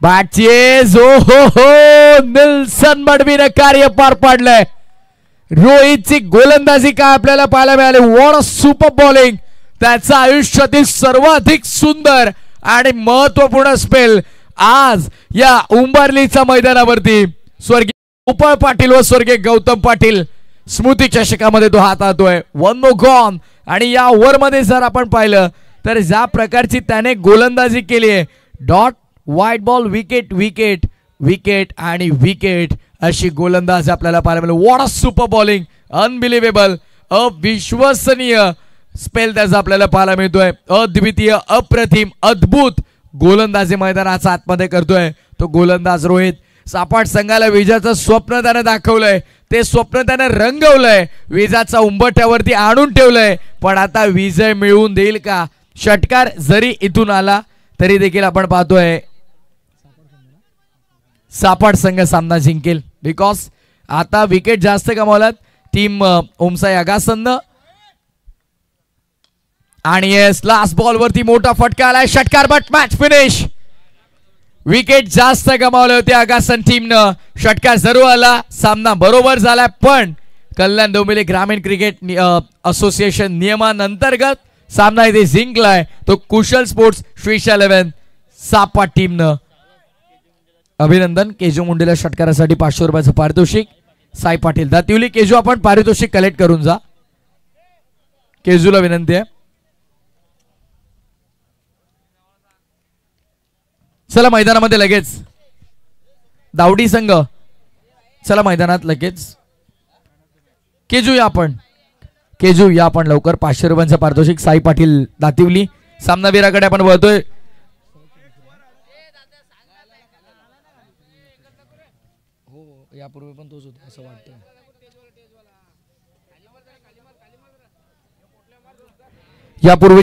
बॅटचेज हो निल्सन मडवीने कार्य पार पाडलंय. रोहितची गोलंदाजी काय आपल्याला पाहायला मिळाली. What a super bowling. त्याचं आयुष्यातील सर्वाधिक सुंदर आणि महत्वपूर्ण स्पेल आज या उंबरलीच्या मैदानावरती स्वर्गीय गोपाळ पाटील व स्वर्गीय गौतम पाटील स्मृती चषकामध्ये तो हाताळतोय. 1 नो गॉन. आणि या ओव्हर मध्ये जर आपण पाहिलं तर ज्या प्रकारची त्याने गोलंदाजी केली आहे, dot white ball wicket wicket wicket आणि विकेट अशी गोलंदाजी आपल्याला पाहायला मिळेल. What a super bowling. Unbelievable. अविश्वसनीय स्पेल त्याचा आपल्याला पाहायला मिळतोय. अद्वितीय, अप्रतिम, अद्भुत गोलंदाजी मैदानाच्या आतमध्ये करतोय तो गोलंदाज रोहित. सापाट संघाला विजयाचं स्वप्न त्याने दाखवलंय. ते स्वप्न त्याने रंगवलंय. विजयाचा उंबरठ्यावरती आणून ठेवलंय. पण आता विजय मिळवून देईल का. षटकार जरी इथून आला तरी देखील आपण पाहतोय सापाट संघ सामना जिंकेल. बिकॉज आता विकेट जास्त गमावल्यात टीम ओमसाई अगासन. आणि येस लास्ट बॉल वरती मोठा फटका आलाय. षटकार बट मॅच फिनिश. विकेट जास्त गमावले होते आगासन टीमनं. षटकार जरूर आला, सामना बरोबर झाला, पण कल्याण डोंबिवली ग्रामीण क्रिकेट असोसिएशन नियमांतर्गत सामना इथे जिंकलाय तो कुशल स्पोर्ट्स श्रीशा 11 सापा टीमनं. अभिनंदन. केजू मुंडेला षटकारासाठी 500 रुपयाचं पारितोषिक. साई पाटील दातिवली. केजू आपण पारितोषिक कलेक्ट करून जा. केजूला विनंती आहे. चला मैदानामध्ये लगेच. दावडी संघ चला मैदानात लगेच. केजू या आपण. केजू या आपण लवकर. 500 रुपयांचं पारितोषिक. साई पाटील दातिवली. सामनावीराकडे आपण वळतोय. यापूर्वी पण तोच होता असं वाटतं. यापूर्वी